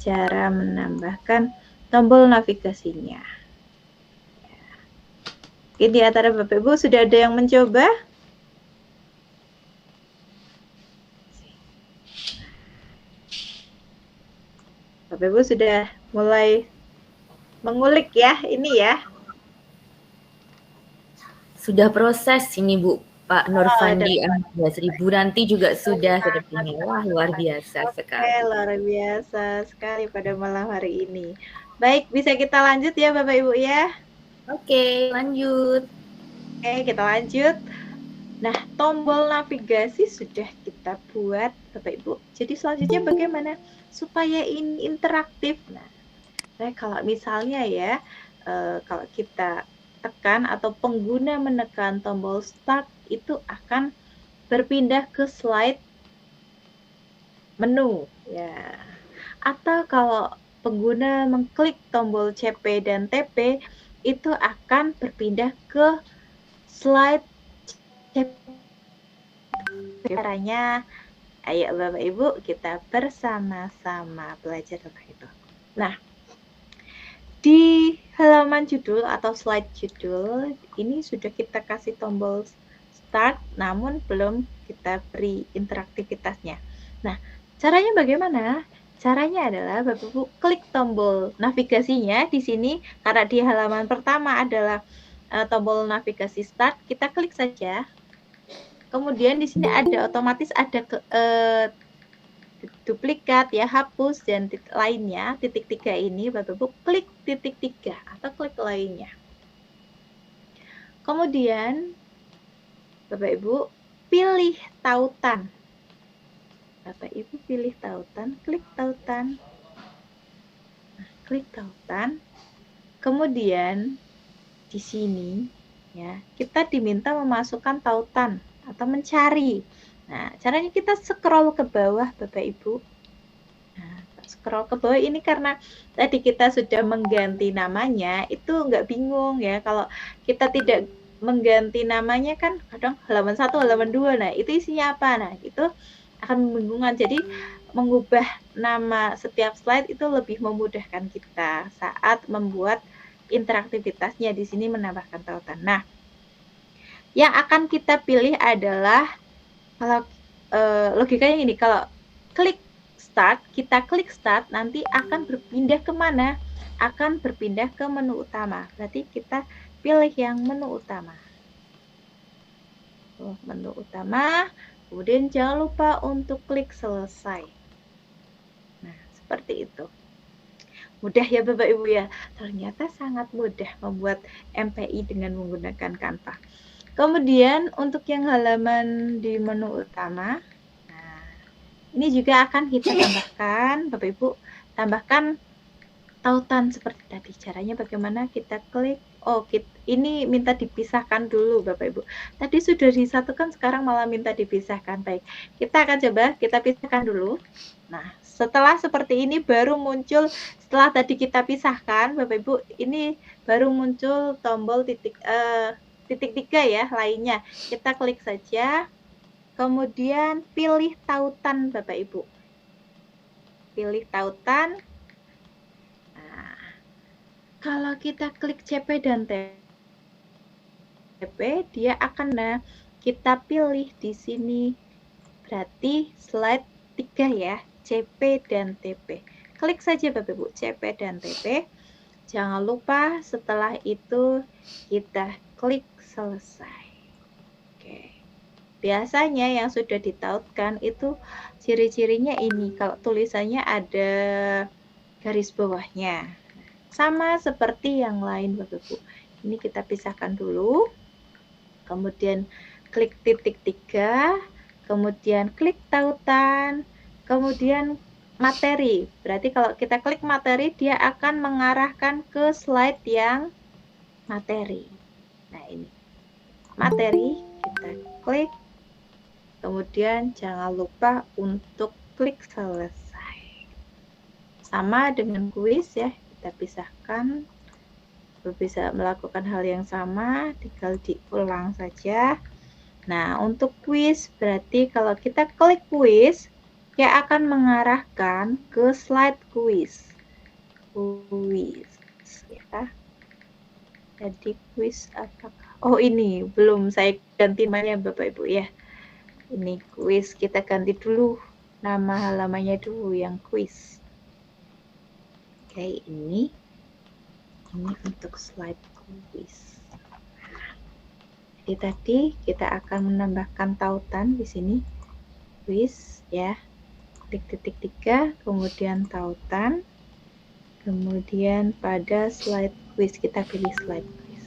cara menambahkan tombol navigasinya. Mungkin di antara Bapak Ibu sudah ada yang mencoba? Bapak Ibu sudah mulai mengulik ya, ini ya. Sudah proses ini Bu, Pak Nurfandi Ahmad 1000 nanti juga sudah sepertinya. Wah, luar biasa sekali. Luar biasa sekali pada malam hari ini. Baik, bisa kita lanjut ya Bapak Ibu ya. Oke, lanjut. Oke, kita lanjut. Nah, tombol navigasi sudah kita buat Bapak Ibu. Jadi selanjutnya bagaimana supaya ini interaktif? Nah, kalau misalnya ya, kalau kita tekan atau pengguna menekan tombol start itu akan berpindah ke slide menu ya. Atau kalau pengguna mengklik tombol CP dan TP itu akan berpindah ke slide CP. Caranya, ayo Bapak Ibu kita bersama-sama belajar tentang itu. Nah, di halaman judul atau slide judul ini sudah kita kasih tombol start, namun belum kita beri interaktivitasnya. Nah, caranya bagaimana? Caranya adalah Bapak Ibu klik tombol navigasinya di sini, karena di halaman pertama adalah tombol navigasi start, kita klik saja. Kemudian di sini ada otomatis ada duplikat ya, hapus dan lainnya, titik 3 ini Bapak Ibu klik titik 3 atau klik lainnya. Kemudian Bapak Ibu pilih tautan. Bapak Ibu pilih tautan, klik tautan. Nah, klik tautan. Kemudian di sini ya, kita diminta memasukkan tautan atau mencari. Nah, caranya kita scroll ke bawah Bapak Ibu. Nah, scroll ke bawah ini karena tadi kita sudah mengganti namanya, itu nggak bingung ya. Kalau kita tidak mengganti namanya kan kadang halaman 1, halaman 2. Nah, itu isinya apa? Nah, itu akan membingungkan. Jadi, mengubah nama setiap slide itu lebih memudahkan kita saat membuat interaktivitasnya. Di sini menambahkan tautan. Nah, yang akan kita pilih adalah kalau logikanya ini, kalau klik start, kita klik start, nanti akan berpindah kemana? Akan berpindah ke menu utama. Berarti kita pilih yang menu utama. Menu utama, kemudian jangan lupa untuk klik selesai. Nah, seperti itu. Mudah ya Bapak Ibu ya. Ternyata sangat mudah membuat MPI dengan menggunakan Canva. Kemudian untuk yang halaman di menu utama, nah, ini juga akan kita tambahkan, Bapak Ibu, tambahkan tautan seperti tadi. Caranya bagaimana? Kita klik, ini minta dipisahkan dulu Bapak Ibu. Tadi sudah disatukan, sekarang malah minta dipisahkan. Baik, kita akan coba, kita pisahkan dulu. Nah, setelah seperti ini baru muncul, setelah tadi kita pisahkan, Bapak Ibu, ini baru muncul tombol titik 3 ya, lainnya. Kita klik saja, kemudian pilih tautan Bapak Ibu. Pilih tautan. Nah, kalau kita klik CP dan TP, dia akan kita pilih di sini. Berarti slide 3 ya, CP dan TP. Klik saja Bapak Ibu, CP dan TP. Jangan lupa setelah itu kita klik selesai. Oke. Biasanya yang sudah ditautkan itu ciri-cirinya ini. Kalau tulisannya ada garis bawahnya. Sama seperti yang lain Bapak Ibu. Ini kita pisahkan dulu. Kemudian klik titik 3. Kemudian klik tautan. Kemudian materi. Berarti kalau kita klik materi, dia akan mengarahkan ke slide yang materi. Nah, ini materi, kita klik, kemudian jangan lupa untuk klik selesai. Sama dengan kuis ya, kita pisahkan, bisa melakukan hal yang sama, tinggal diulang saja. Nah, untuk kuis berarti kalau kita klik kuis, dia akan mengarahkan ke slide kuis. Kuis ya. Jadi kuis apakah? Oh, ini belum saya ganti namanya Bapak Ibu ya. Ini kuis, kita ganti dulu nama halamannya dulu yang kuis. Oke, ini untuk slide kuis. Jadi tadi kita akan menambahkan tautan di sini kuis ya. Klik titik 3, kemudian tautan. Kemudian pada slide kuis kita pilih slide kuis.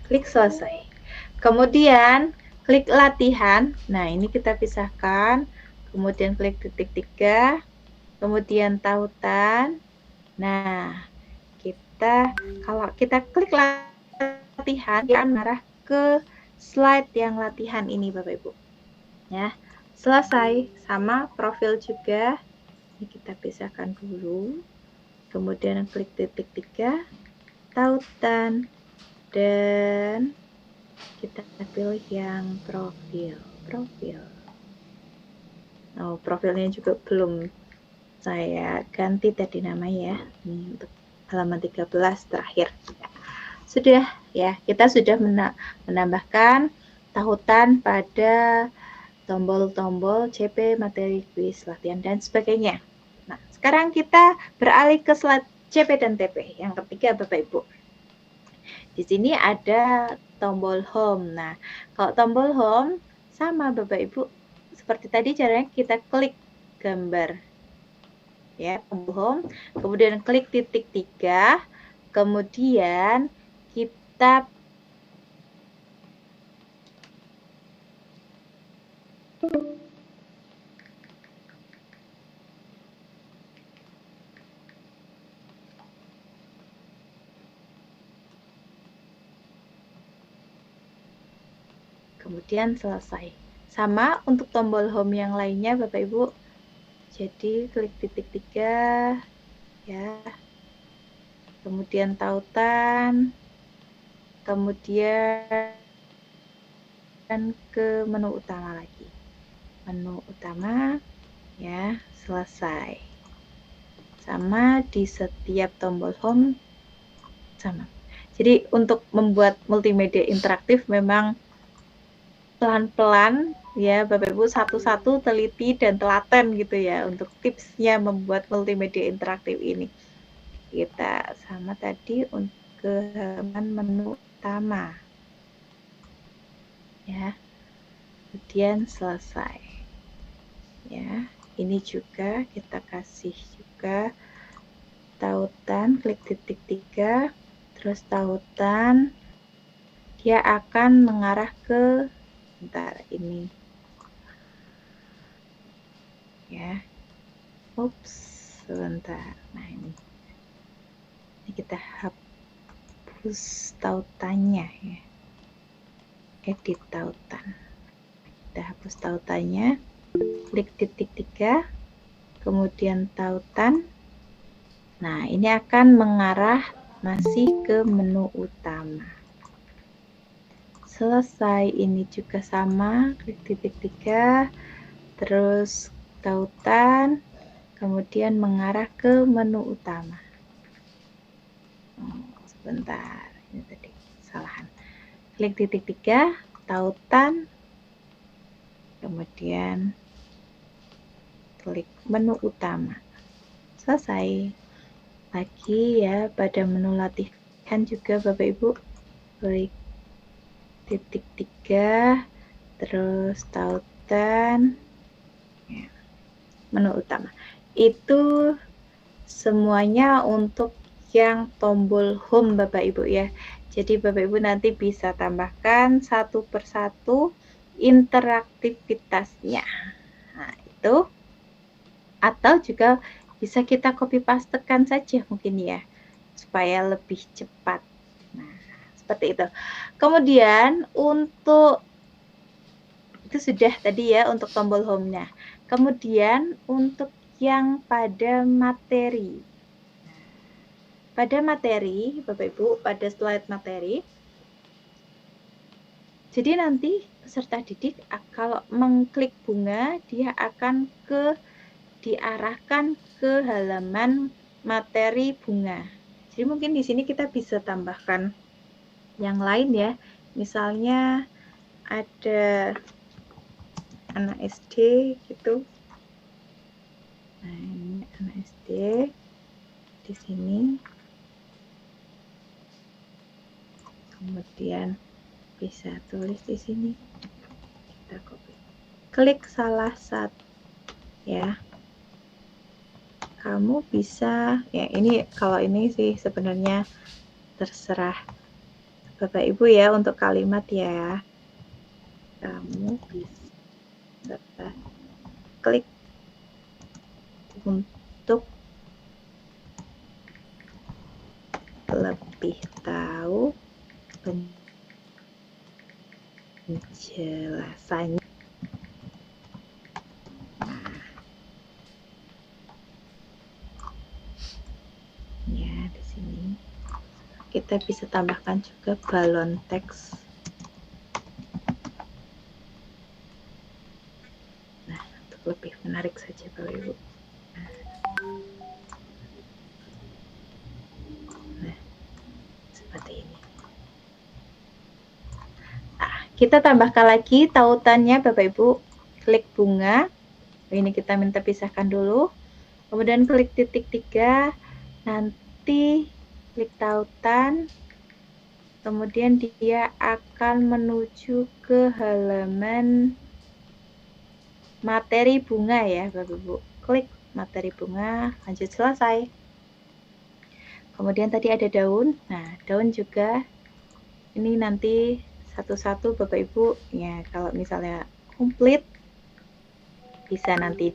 Klik selesai. Kemudian klik latihan. Nah, ini kita pisahkan. Kemudian klik titik 3. Kemudian tautan. Nah, kalau kita klik latihan, dia akan mengarah ke slide yang latihan ini Bapak Ibu. Ya, selesai. Sama profil juga. Ini kita pisahkan dulu. Kemudian klik titik 3. Tautan. Dan kita pilih yang profil. Oh, profilnya juga belum saya ganti tadi namanya ya. Ini untuk halaman 13 terakhir. Sudah ya, kita sudah menambahkan tautan pada tombol-tombol CP, materi, kuis, latihan, dan sebagainya. Nah, sekarang kita beralih ke slide CP dan TP. Yang ketiga Bapak Ibu. Di sini ada tombol home. Nah, kalau tombol home sama Bapak Ibu, seperti tadi caranya kita klik gambar ya, tombol home, kemudian klik titik 3, kemudian kita kemudian selesai. Sama untuk tombol home yang lainnya Bapak Ibu. Jadi klik titik 3 ya. Kemudian tautan. Kemudian ke menu utama lagi. Menu utama ya, selesai. Sama di setiap tombol home sama. Jadi untuk membuat multimedia interaktif memang pelan-pelan ya Bapak Ibu, satu-satu teliti dan telaten gitu ya untuk tipsnya membuat multimedia interaktif ini. Kita sama tadi untuk ke halaman menu utama ya, kemudian selesai ya. Ini juga kita kasih juga tautan, klik titik 3 terus tautan, dia akan mengarah ke bentar ini ya, ups sebentar. Nah ini kita hapus tautannya ya, edit tautan, kita hapus tautannya, klik titik 3 kemudian tautan. Nah ini akan mengarah masih ke menu utama. Selesai, ini juga sama, klik titik 3 terus tautan, kemudian mengarah ke menu utama. Sebentar, ini tadi kesalahan. Klik titik 3 tautan, kemudian klik menu utama. Selesai. Lagi ya, pada menu latihan juga Bapak Ibu, klik titik 3 terus tautan ya, menu utama. Itu semuanya untuk yang tombol home Bapak Ibu ya. Jadi Bapak Ibu nanti bisa tambahkan satu persatu interaktivitasnya. Nah itu, atau juga bisa kita copy pastekan saja mungkin ya, supaya lebih cepat. Nah, seperti itu. Kemudian untuk itu sudah tadi ya untuk tombol home-nya. Kemudian untuk yang pada materi. Pada materi, Bapak Ibu, pada slide materi. Jadi nanti peserta didik kalau mengklik bunga, dia akan diarahkan ke halaman materi bunga. Jadi mungkin di sini kita bisa tambahkan yang lain ya. Misalnya ada anak SD gitu. Nah, ini anak SD di sini. Kemudian bisa tulis di sini. Kita copy. Klik salah satu ya. Kamu bisa, ya ini kalau ini sih sebenarnya terserah Bapak Ibu ya untuk kalimat ya. Kamu bisa klik untuk lebih tahu penjelasannya. Kita bisa tambahkan juga balon teks. Nah, untuk lebih menarik saja Bapak Ibu. Nah, seperti ini. Nah, kita tambahkan lagi tautannya Bapak Ibu. Klik bunga. Ini kita minta pisahkan dulu. Kemudian klik titik 3. Nanti klik tautan, kemudian dia akan menuju ke halaman materi bunga ya Bapak Ibu. Klik materi bunga, lanjut selesai. Kemudian tadi ada daun. Nah, daun juga ini nanti satu-satu Bapak Ibu ya, kalau misalnya komplit bisa nanti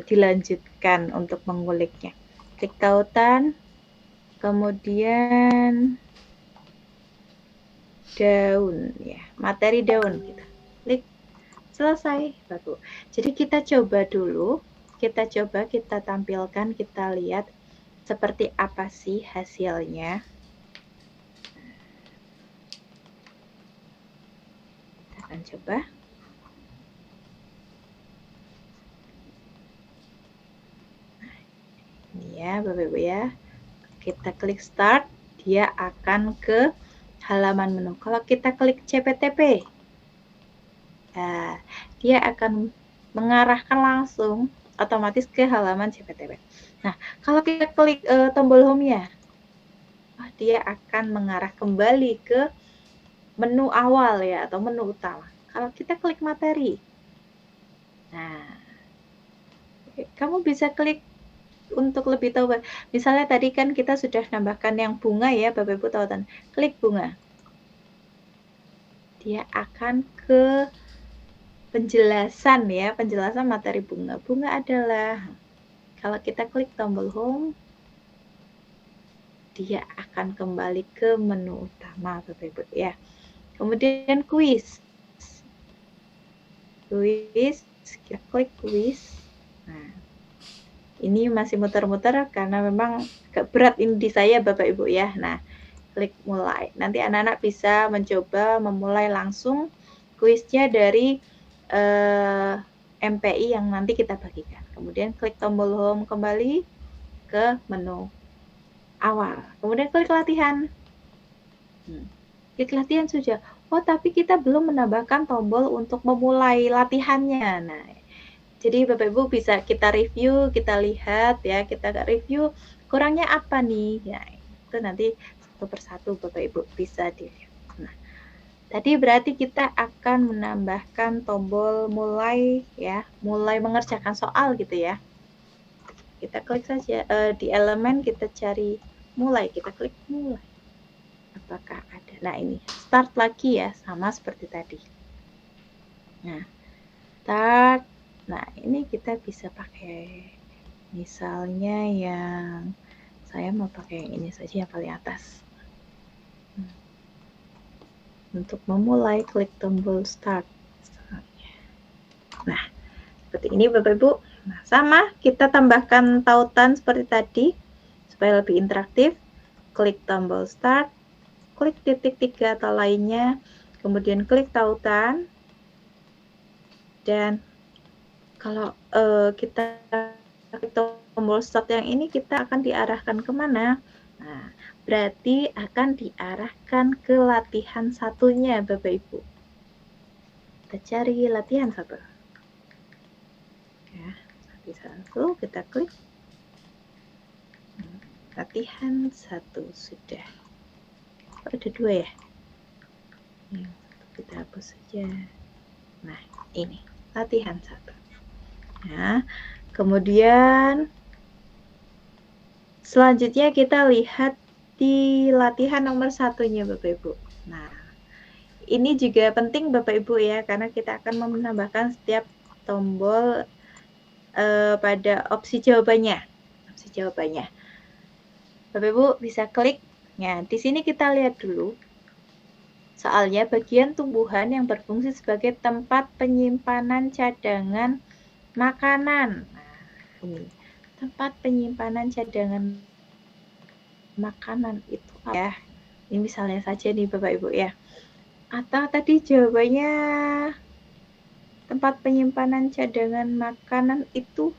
dilanjutkan untuk menguliknya. Klik tautan, kemudian daun ya, materi daun kita klik selesai Bapak. Jadi kita coba dulu, kita tampilkan, kita lihat seperti apa sih hasilnya. Kita akan coba. Ini ya Bapak Ibu ya. Kita klik start, dia akan ke halaman menu. Kalau kita klik CPTP, nah, dia akan mengarahkan langsung otomatis ke halaman CPTP. Nah, kalau kita klik tombol home-nya, dia akan mengarah kembali ke menu awal ya, atau menu utama. Kalau kita klik materi, nah, kamu bisa klik untuk lebih tahu. Misalnya tadi kan kita sudah nambahkan yang bunga ya Bapak Ibu tautan. Klik bunga. Dia akan ke penjelasan ya, penjelasan materi bunga. Bunga adalah, kalau kita klik tombol home, dia akan kembali ke menu utama Bapak Ibu ya. Kemudian kuis. Kuis, kita klik kuis. Nah, ini masih muter-muter karena memang agak berat ini di saya Bapak Ibu ya. Nah, klik mulai. Nanti anak-anak bisa mencoba memulai langsung kuisnya dari MPI yang nanti kita bagikan. Kemudian klik tombol home kembali ke menu awal. Kemudian klik latihan. Klik latihan sudah. Oh, tapi kita belum menambahkan tombol untuk memulai latihannya. Nah, jadi Bapak Ibu bisa kita review, kita lihat ya, kita review kurangnya apa nih. Ya, itu nanti satu persatu Bapak Ibu bisa dilihat. Nah, tadi berarti kita akan menambahkan tombol mulai ya, mulai mengerjakan soal gitu ya. Kita klik saja di elemen, kita cari mulai, kita klik mulai. Apakah ada? Nah, ini start lagi ya, sama seperti tadi. Nah, start. Nah, ini kita bisa pakai misalnya yang saya mau pakai yang ini saja yang paling atas. Untuk memulai, klik tombol start. Nah, seperti ini Bapak Ibu. Nah, sama, kita tambahkan tautan seperti tadi supaya lebih interaktif. Klik tombol start, klik titik 3 atau lainnya, kemudian klik tautan, dan kalau kita klik tombol start yang ini, kita akan diarahkan kemana? Nah, berarti akan diarahkan ke latihan satunya Bapak Ibu. Kita cari latihan 1. Ya, latihan 1 kita klik. Latihan 1 sudah. Oh, ada 2 ya? Yang satu kita hapus saja. Nah, ini latihan 1. Nah, kemudian selanjutnya kita lihat di latihan nomor 1-nya Bapak Ibu. Nah, ini juga penting Bapak Ibu ya, karena kita akan menambahkan setiap tombol pada opsi jawabannya. Opsi jawabannya. Bapak Ibu bisa klik. Nah, di sini kita lihat dulu. Soalnya bagian tumbuhan yang berfungsi sebagai tempat penyimpanan cadangan makanan. Nah, ini tempat penyimpanan cadangan makanan itu ya. Ini misalnya saja nih Bapak Ibu ya. Atau tadi jawabannya tempat penyimpanan cadangan makanan itu,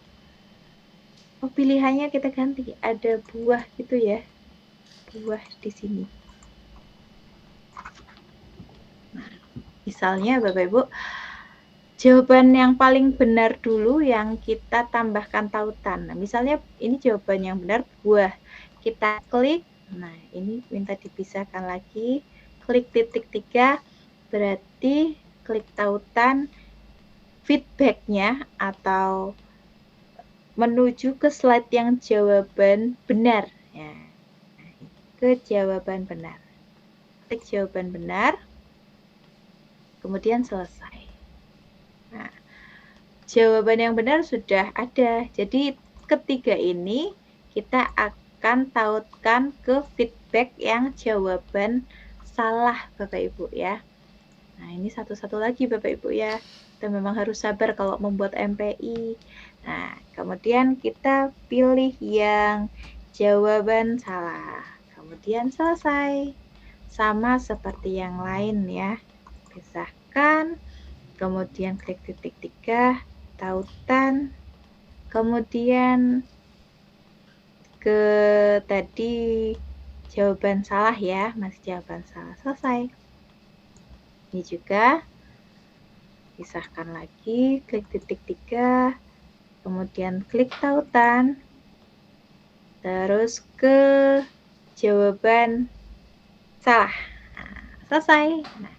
oh, pilihannya kita ganti, ada buah gitu ya. Buah di sini. Nah, misalnya Bapak Ibu, jawaban yang paling benar dulu yang kita tambahkan tautan. Nah, misalnya ini jawaban yang benar buah. Kita klik. Nah, ini minta dipisahkan lagi. klik titik 3 berarti klik tautan feedbacknya atau menuju ke slide yang jawaban benar. Ya, ke jawaban benar. Klik jawaban benar, kemudian selesai. Nah, jawaban yang benar sudah ada. Jadi ketiga ini kita akan tautkan ke feedback yang jawaban salah, Bapak Ibu ya. Nah, ini satu-satu lagi Bapak Ibu ya. Kita memang harus sabar kalau membuat MPI. Nah, kemudian kita pilih yang jawaban salah. Kemudian selesai. Sama seperti yang lain ya. Pisahkan. Kemudian klik titik 3, tautan. Kemudian ke tadi jawaban salah ya, masih jawaban salah. Selesai. Ini juga pisahkan lagi, klik titik 3, kemudian klik tautan, terus ke jawaban salah. Nah, selesai. Nah,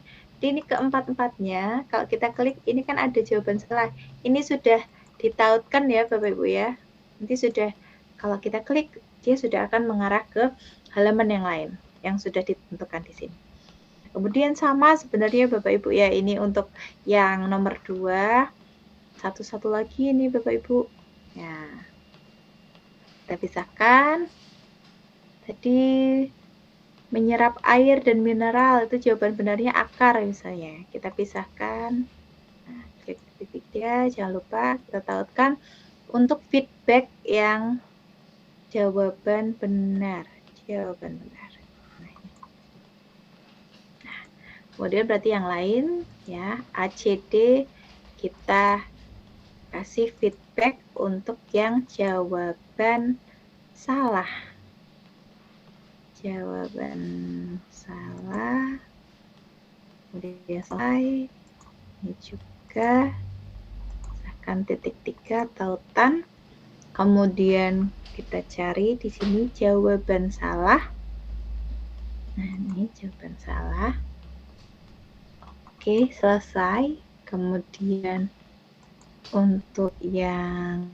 ini keempat-empatnya, kalau kita klik, ini kan ada jawaban salah. Ini sudah ditautkan ya Bapak Ibu ya. Nanti sudah, kalau kita klik, dia sudah akan mengarah ke halaman yang lain, yang sudah ditentukan di sini. Kemudian sama sebenarnya Bapak Ibu ya, ini untuk yang nomor 2. Satu-satu lagi ini Bapak Ibu. Ya. Kita pisahkan. Tadi menyerap air dan mineral, itu jawaban benarnya akar misalnya. Kita pisahkan. Nah, klik titik 3, jangan lupa kita tautkan untuk feedback yang jawaban benar. Jawaban benar. Nah, kemudian berarti yang lain ya, ACD kita kasih feedback untuk yang jawaban salah. Jawaban salah. Kemudian selesai. Ini juga misalkan titik 3 tautan. Kemudian kita cari di sini jawaban salah. Nah, ini jawaban salah. Oke, selesai. Kemudian untuk yang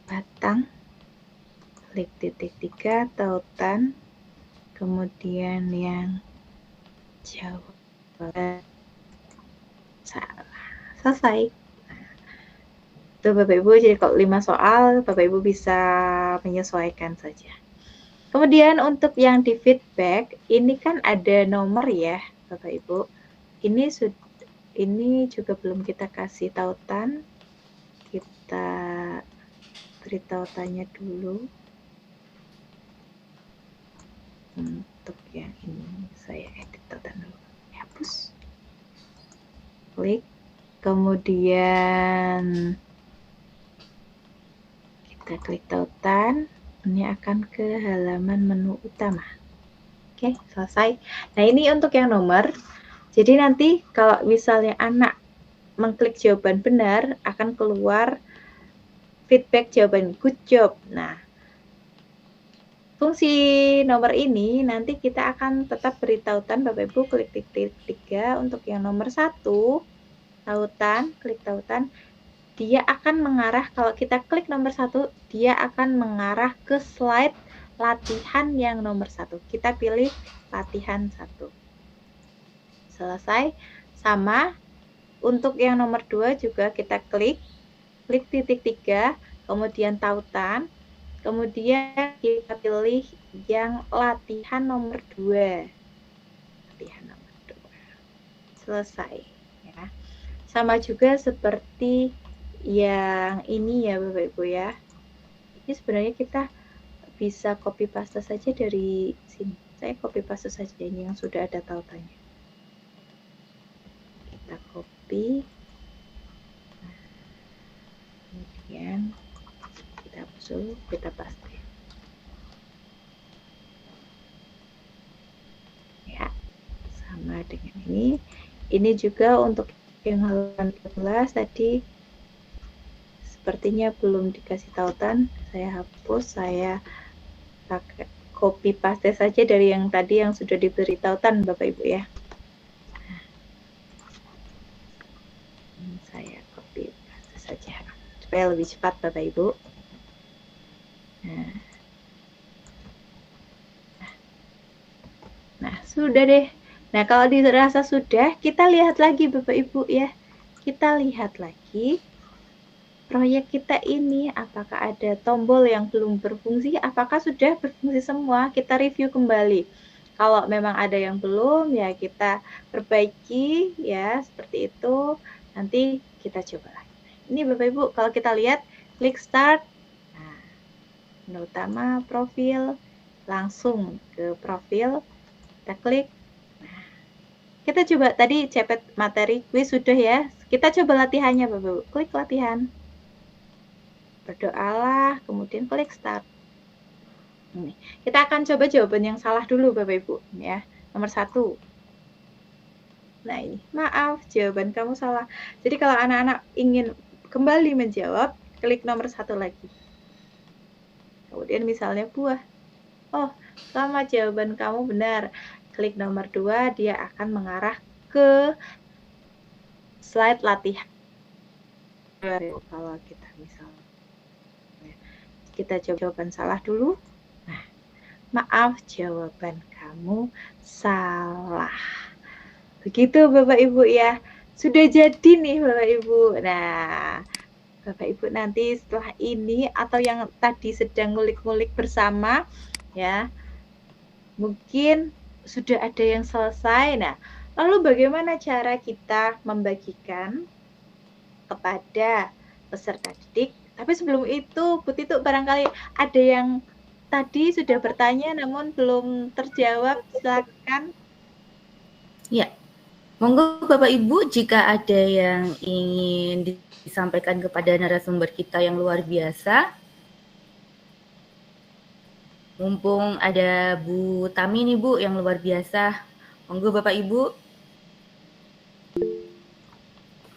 batang, klik titik 3 tautan, kemudian yang jawaban salah. Selesai. Nah, itu Bapak Ibu, jadi kalau 5 soal Bapak Ibu bisa menyesuaikan saja. Kemudian untuk yang di feedback, ini kan ada nomor ya Bapak Ibu. Ini juga belum kita kasih tautan. Kita beri tautannya dulu. Untuk yang ini saya edit tautan dulu. Hapus. Klik. Kemudian kita klik tautan. Ini akan ke halaman menu utama. Oke, selesai. Nah, ini untuk yang nomor. Jadi nanti kalau misalnya anak mengklik jawaban benar, akan keluar feedback jawaban good job. Nah, fungsi nomor ini nanti kita akan tetap beri tautan Bapak Ibu, klik titik 3 untuk yang nomor 1, tautan, klik tautan. Dia akan mengarah, kalau kita klik nomor 1, dia akan mengarah ke slide latihan yang nomor 1. Kita pilih latihan 1. Selesai. Sama untuk yang nomor 2 juga kita klik titik 3, kemudian tautan, kemudian kita pilih yang latihan nomor 2. Latihan nomor 2. Selesai ya. Sama juga seperti yang ini ya Bapak Ibu ya. Ini sebenarnya kita bisa copy paste saja dari sini. Saya copy paste saja ini yang sudah ada tautannya. Kita copy. Nah, kemudian kita hapus dulu, kita paste. Ya, sama dengan ini. Ini juga untuk yang halaman 14 tadi sepertinya belum dikasih tautan. Saya hapus, saya pakai copy paste saja dari yang tadi yang sudah diberi tautan Bapak Ibu ya. Saya copy paste saja supaya lebih cepat Bapak Ibu. Nah, sudah deh. Nah, kalau dirasa sudah, kita lihat lagi Bapak Ibu ya. Kita lihat lagi proyek kita ini, apakah ada tombol yang belum berfungsi, apakah sudah berfungsi semua, kita review kembali. Kalau memang ada yang belum, ya kita perbaiki ya, seperti itu. Nanti kita coba lagi. Ini Bapak Ibu, kalau kita lihat, klik start. Nah, menu utama, profil, langsung ke profil, kita klik. Nah, kita coba tadi cepet materi quiz sudah ya. Kita coba latihannya Bapak Ibu, klik latihan. Berdoalah, kemudian klik start. Ini. Kita akan coba jawaban yang salah dulu Bapak Ibu ya. Nomor 1. Nah ini, maaf jawaban kamu salah. Jadi kalau anak-anak ingin kembali menjawab, klik nomor 1 lagi. Kemudian misalnya buah. Oh, sama jawaban kamu benar. Klik nomor 2, dia akan mengarah ke slide latihan. Kalau kita misalnya kita coba jawaban salah dulu. Nah, maaf jawaban kamu salah. Begitu Bapak Ibu ya. Sudah jadi nih Bapak Ibu. Nah, Bapak Ibu nanti setelah ini atau yang tadi sedang ngulik-ngulik bersama ya. Mungkin sudah ada yang selesai. Nah, lalu bagaimana cara kita membagikan kepada peserta didik? Tapi sebelum itu, Bu Titu barangkali ada yang tadi sudah bertanya namun belum terjawab, silakan. Ya, monggo Bapak Ibu jika ada yang ingin disampaikan kepada narasumber kita yang luar biasa. Mumpung ada Bu Tami nih Bu yang luar biasa. Monggo Bapak Ibu.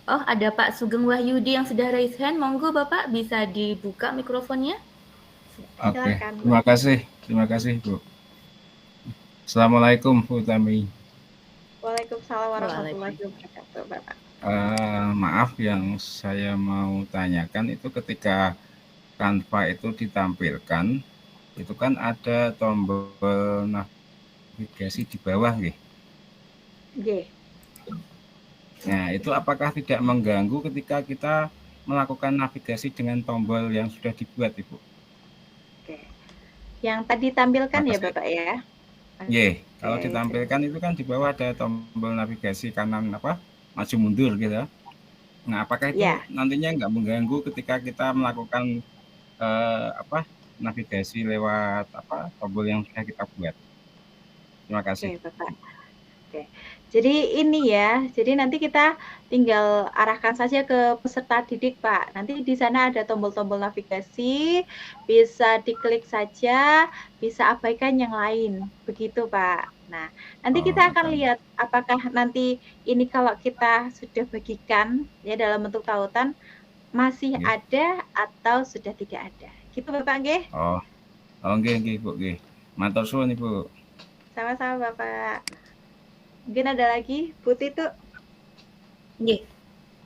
Oh, ada Pak Sugeng Wahyudi yang sudah raise hand. Monggo Bapak bisa dibuka mikrofonnya. Oke, terima kasih Bu. Assalamualaikum Bu Tami. Waalaikumsalam warahmatullahi wabarakatuh Bapak. Maaf yang saya mau tanyakan itu ketika Canva itu ditampilkan, itu kan ada tombol navigasi di bawah nggih. Nggih. Nah, itu apakah tidak mengganggu ketika kita melakukan navigasi dengan tombol yang sudah dibuat, Ibu? Oke. Yang tadi tampilkan ya, Bapak ya? Iya, kalau ditampilkan itu kan di bawah ada tombol navigasi kanan maju mundur gitu. Nah, apakah itu nantinya nggak mengganggu ketika kita melakukan navigasi lewat tombol yang sudah kita buat? Terima kasih. Oke, Bapak. Oke. Jadi ini ya, jadi nanti kita tinggal arahkan saja ke peserta didik, Pak. Nanti di sana ada tombol-tombol navigasi, bisa diklik saja, bisa abaikan yang lain. Begitu, Pak. Nah, nanti kita akan lihat apakah nanti ini kalau kita sudah bagikan ya dalam bentuk tautan masih ada atau sudah tidak ada. Gitu, Bapak, nggih? Oh, nggih, Bu, nggih. Matur suwun, Ibu. Sama-sama, Bapak. Mungkin ada lagi, Bu Titu? Nggih.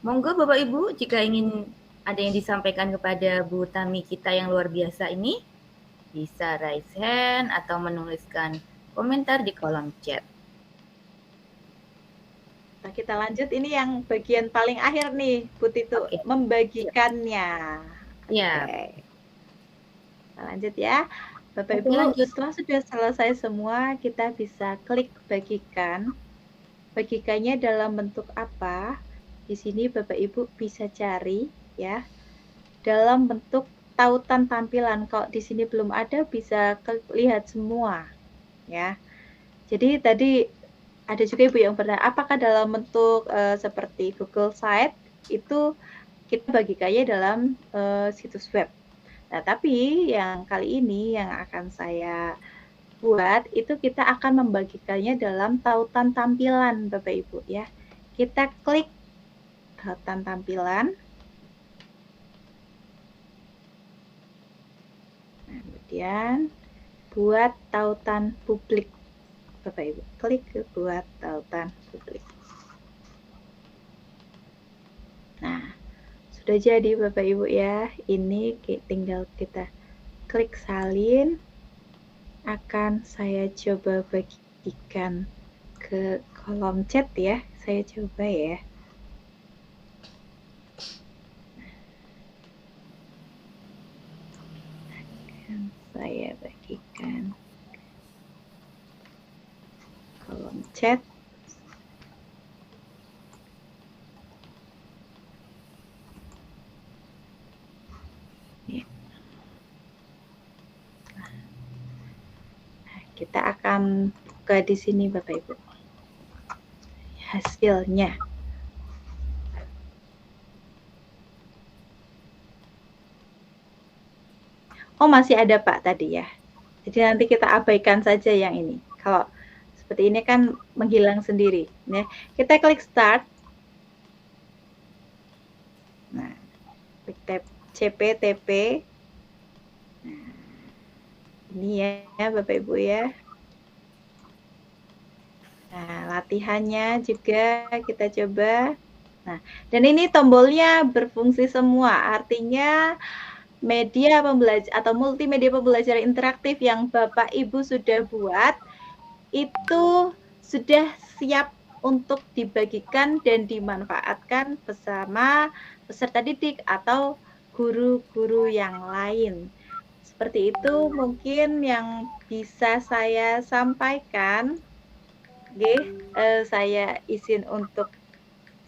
Monggo Bapak Ibu jika ingin ada yang disampaikan kepada Bu Tami kita yang luar biasa ini, bisa raise hand atau menuliskan komentar di kolom chat. Nah, kita lanjut, ini yang bagian paling akhir nih, Bu Titu, membagikannya. Ya. Kita lanjut ya. Bapak Ibu, setelah sudah selesai semua, kita bisa klik bagikan. Bagikannya dalam bentuk apa? Di sini Bapak Ibu bisa cari ya. Dalam bentuk tautan tampilan. Kalau di sini belum ada, bisa lihat semua ya. Jadi tadi ada juga Ibu yang bertanya, apakah dalam bentuk seperti Google Site itu kita bagikannya dalam situs web. Nah, tapi yang kali ini yang akan saya buat itu kita akan membagikannya dalam tautan tampilan Bapak Ibu ya. Kita klik tautan tampilan. Nah, kemudian buat tautan publik. Bapak Ibu, klik ke buat tautan publik. Nah, sudah jadi Bapak Ibu ya. Ini tinggal kita klik salin. Akan saya coba bagikan ke kolom chat ya. Saya coba ya. Akan saya bagikan kolom chat. Ya. Nah, kita akan buka di sini Bapak Ibu. Hasilnya. Oh, masih ada Pak tadi ya. Jadi nanti kita abaikan saja yang ini. Kalau seperti ini kan menghilang sendiri. Ya. Kita klik start. Nah, klik tab CPTP. Nah, ini ya Bapak Ibu ya. Nah, latihannya juga kita coba. Nah, dan ini tombolnya berfungsi semua. Artinya media pembelajaran atau multimedia pembelajaran interaktif yang Bapak Ibu sudah buat itu sudah siap untuk dibagikan dan dimanfaatkan bersama peserta didik atau guru-guru yang lain. Seperti itu mungkin yang bisa saya sampaikan. Oke, saya izin untuk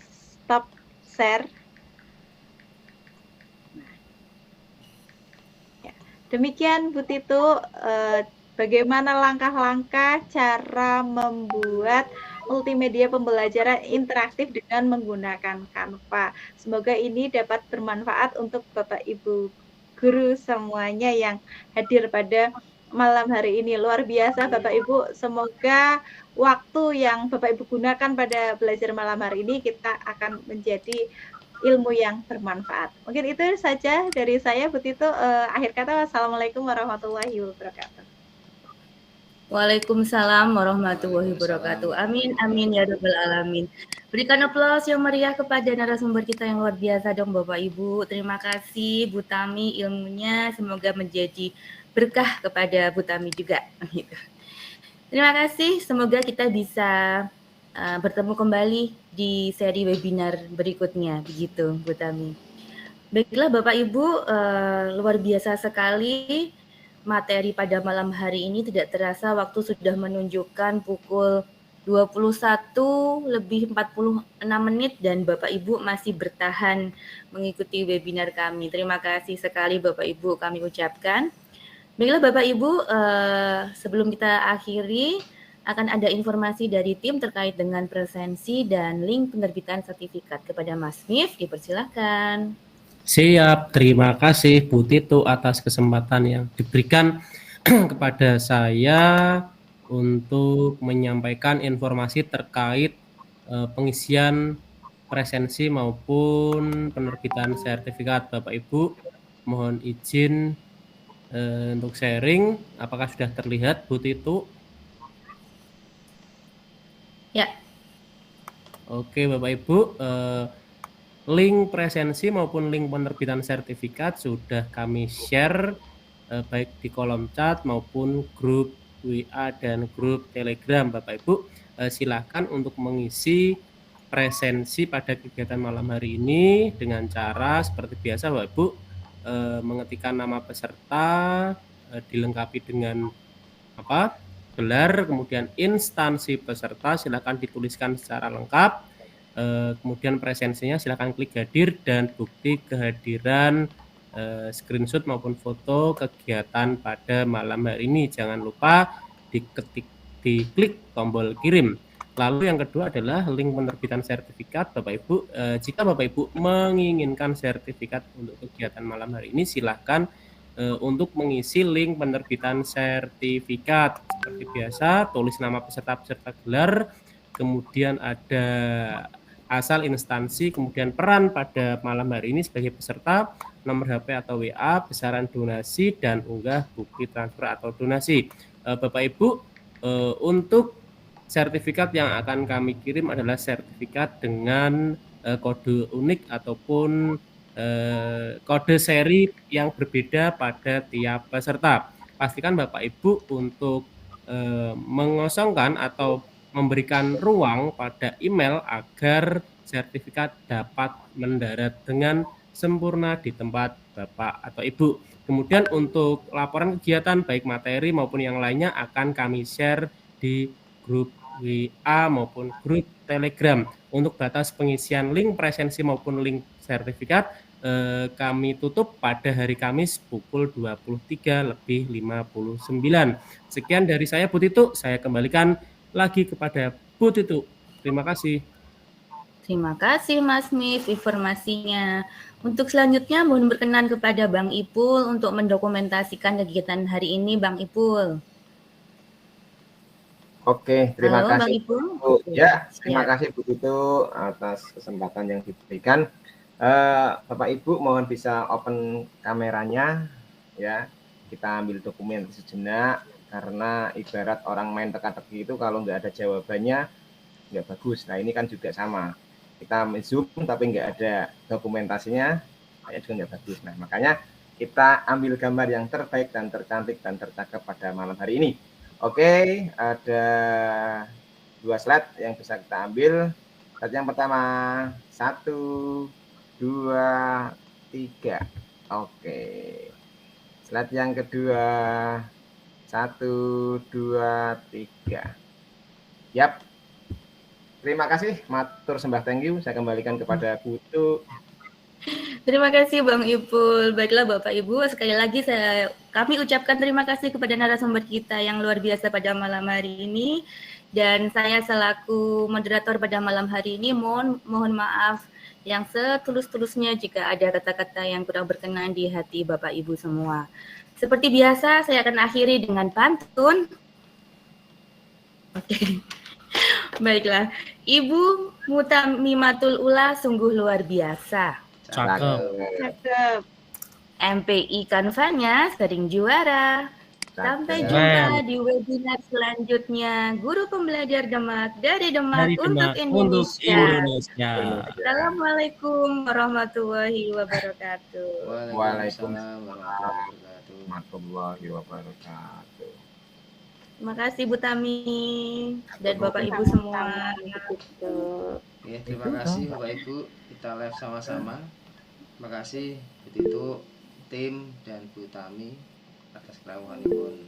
stop share. Demikian Bu Tito, bagaimana langkah-langkah cara membuat multimedia pembelajaran interaktif dengan menggunakan Canva. Semoga ini dapat bermanfaat untuk Bapak Ibu guru semuanya yang hadir pada malam hari ini. Luar biasa Bapak Ibu, semoga waktu yang Bapak Ibu gunakan pada belajar malam hari ini kita akan menjadi ilmu yang bermanfaat. Mungkin itu saja dari saya, Bu Tito. Akhir kata, wassalamualaikum warahmatullahi wabarakatuh. Waalaikumsalam warahmatullahi wabarakatuh. Amin, amin ya rabbal alamin. Berikan aplaus yang meriah kepada narasumber kita yang luar biasa dong Bapak Ibu. Terima kasih Bu Tami ilmunya. Semoga menjadi berkah kepada Bu Tami juga. Terima kasih. Semoga kita bisa bertemu kembali di seri webinar berikutnya, begitu Bu Tami. Baiklah Bapak Ibu, luar biasa sekali materi pada malam hari ini. Tidak terasa waktu sudah menunjukkan pukul 21:46 dan Bapak Ibu masih bertahan mengikuti webinar kami. Terima kasih sekali Bapak Ibu kami ucapkan. Baiklah Bapak Ibu, sebelum kita akhiri, akan ada informasi dari tim terkait dengan presensi dan link penerbitan sertifikat. Kepada Mas Mif, dipersilakan. Siap, terima kasih Bu Tito atas kesempatan yang diberikan kepada saya untuk menyampaikan informasi terkait pengisian presensi maupun penerbitan sertifikat. Bapak Ibu, mohon izin untuk sharing. Apakah sudah terlihat Bu Tito? Ya. Oke Bapak Ibu, link presensi maupun link penerbitan sertifikat sudah kami share baik di kolom chat maupun grup WA dan grup Telegram. Bapak Ibu, silakan untuk mengisi presensi pada kegiatan malam hari ini dengan cara seperti biasa Bapak Ibu, mengetikkan nama peserta, dilengkapi dengan gelar, kemudian instansi peserta silakan dituliskan secara lengkap, kemudian presensinya silakan klik hadir dan bukti kehadiran screenshot maupun foto kegiatan pada malam hari ini. Jangan lupa diklik tombol kirim. Lalu yang kedua adalah link penerbitan sertifikat. Bapak Ibu, jika Bapak Ibu menginginkan sertifikat untuk kegiatan malam hari ini, silahkan untuk mengisi link penerbitan sertifikat. Seperti biasa, tulis nama peserta-peserta gelar, kemudian ada asal instansi, kemudian peran pada malam hari ini sebagai peserta, nomor HP atau WA, besaran donasi, dan unggah bukti transfer atau donasi. Bapak Ibu, untuk sertifikat yang akan kami kirim adalah sertifikat dengan kode unik ataupun kode seri yang berbeda pada tiap peserta. Pastikan Bapak Ibu untuk mengosongkan atau memberikan ruang pada email agar sertifikat dapat mendarat dengan sempurna di tempat Bapak atau Ibu. Kemudian untuk laporan kegiatan baik materi maupun yang lainnya akan kami share di grup WA maupun grup Telegram. Untuk batas pengisian link presensi maupun link sertifikat kami tutup pada hari Kamis pukul 23:59. Sekian dari saya, Bu Titu. Saya kembalikan lagi kepada Bu Titu. Terima kasih. Terima kasih Mas Mif informasinya. Untuk selanjutnya mohon berkenan kepada Bang Ipul untuk mendokumentasikan kegiatan hari ini, Bang Ipul. Oke, terima Halo, kasih Bang Ipul. Bu. Ya, terima Ya. kasih Bu Titu atas kesempatan yang diberikan. Bapak Ibu mohon bisa open kameranya ya. Kita ambil dokumen sejenak karena ibarat orang main teka-teki itu kalau nggak ada jawabannya nggak bagus. Nah ini kan juga sama. Kita zoom tapi nggak ada dokumentasinya, kayak juga nggak bagus. Nah makanya kita ambil gambar yang terbaik dan tercantik dan tercakap pada malam hari ini. Oke, ada 2 slide yang bisa kita ambil. Slide yang pertama, 1, 2, 3. Oke. Slide yang kedua, 1, 2, 3. Yap. Terima kasih, matur sembah thank you. Saya kembalikan kepada Bu Tu. Terima kasih Bang Ipul. Baiklah Bapak Ibu, sekali lagi kami ucapkan terima kasih kepada narasumber kita yang luar biasa pada malam hari ini. Dan saya selaku moderator pada malam hari ini mohon maaf yang setulus-tulusnya jika ada kata-kata yang kurang berkenan di hati Bapak Ibu semua. Seperti biasa, saya akan akhiri dengan pantun. Oke. Baiklah, Ibu Mutamimatul Ula sungguh luar biasa. Cakep. MPI Kanvanya sering juara. Sampai jumpa di webinar selanjutnya. Guru pembelajar Demak dari Demak untuk Indonesia. Assalamualaikum warahmatullahi wabarakatuh. Waalaikumsalam warahmatullahi wabarakatuh. Terima kasih Bu Tami dan Bapak Ibu semua. Ya, terima kasih Bapak Ibu. Kita live sama-sama. Terima kasih Bu Titu, tim dan Bu Tami atas kerawuhanipun.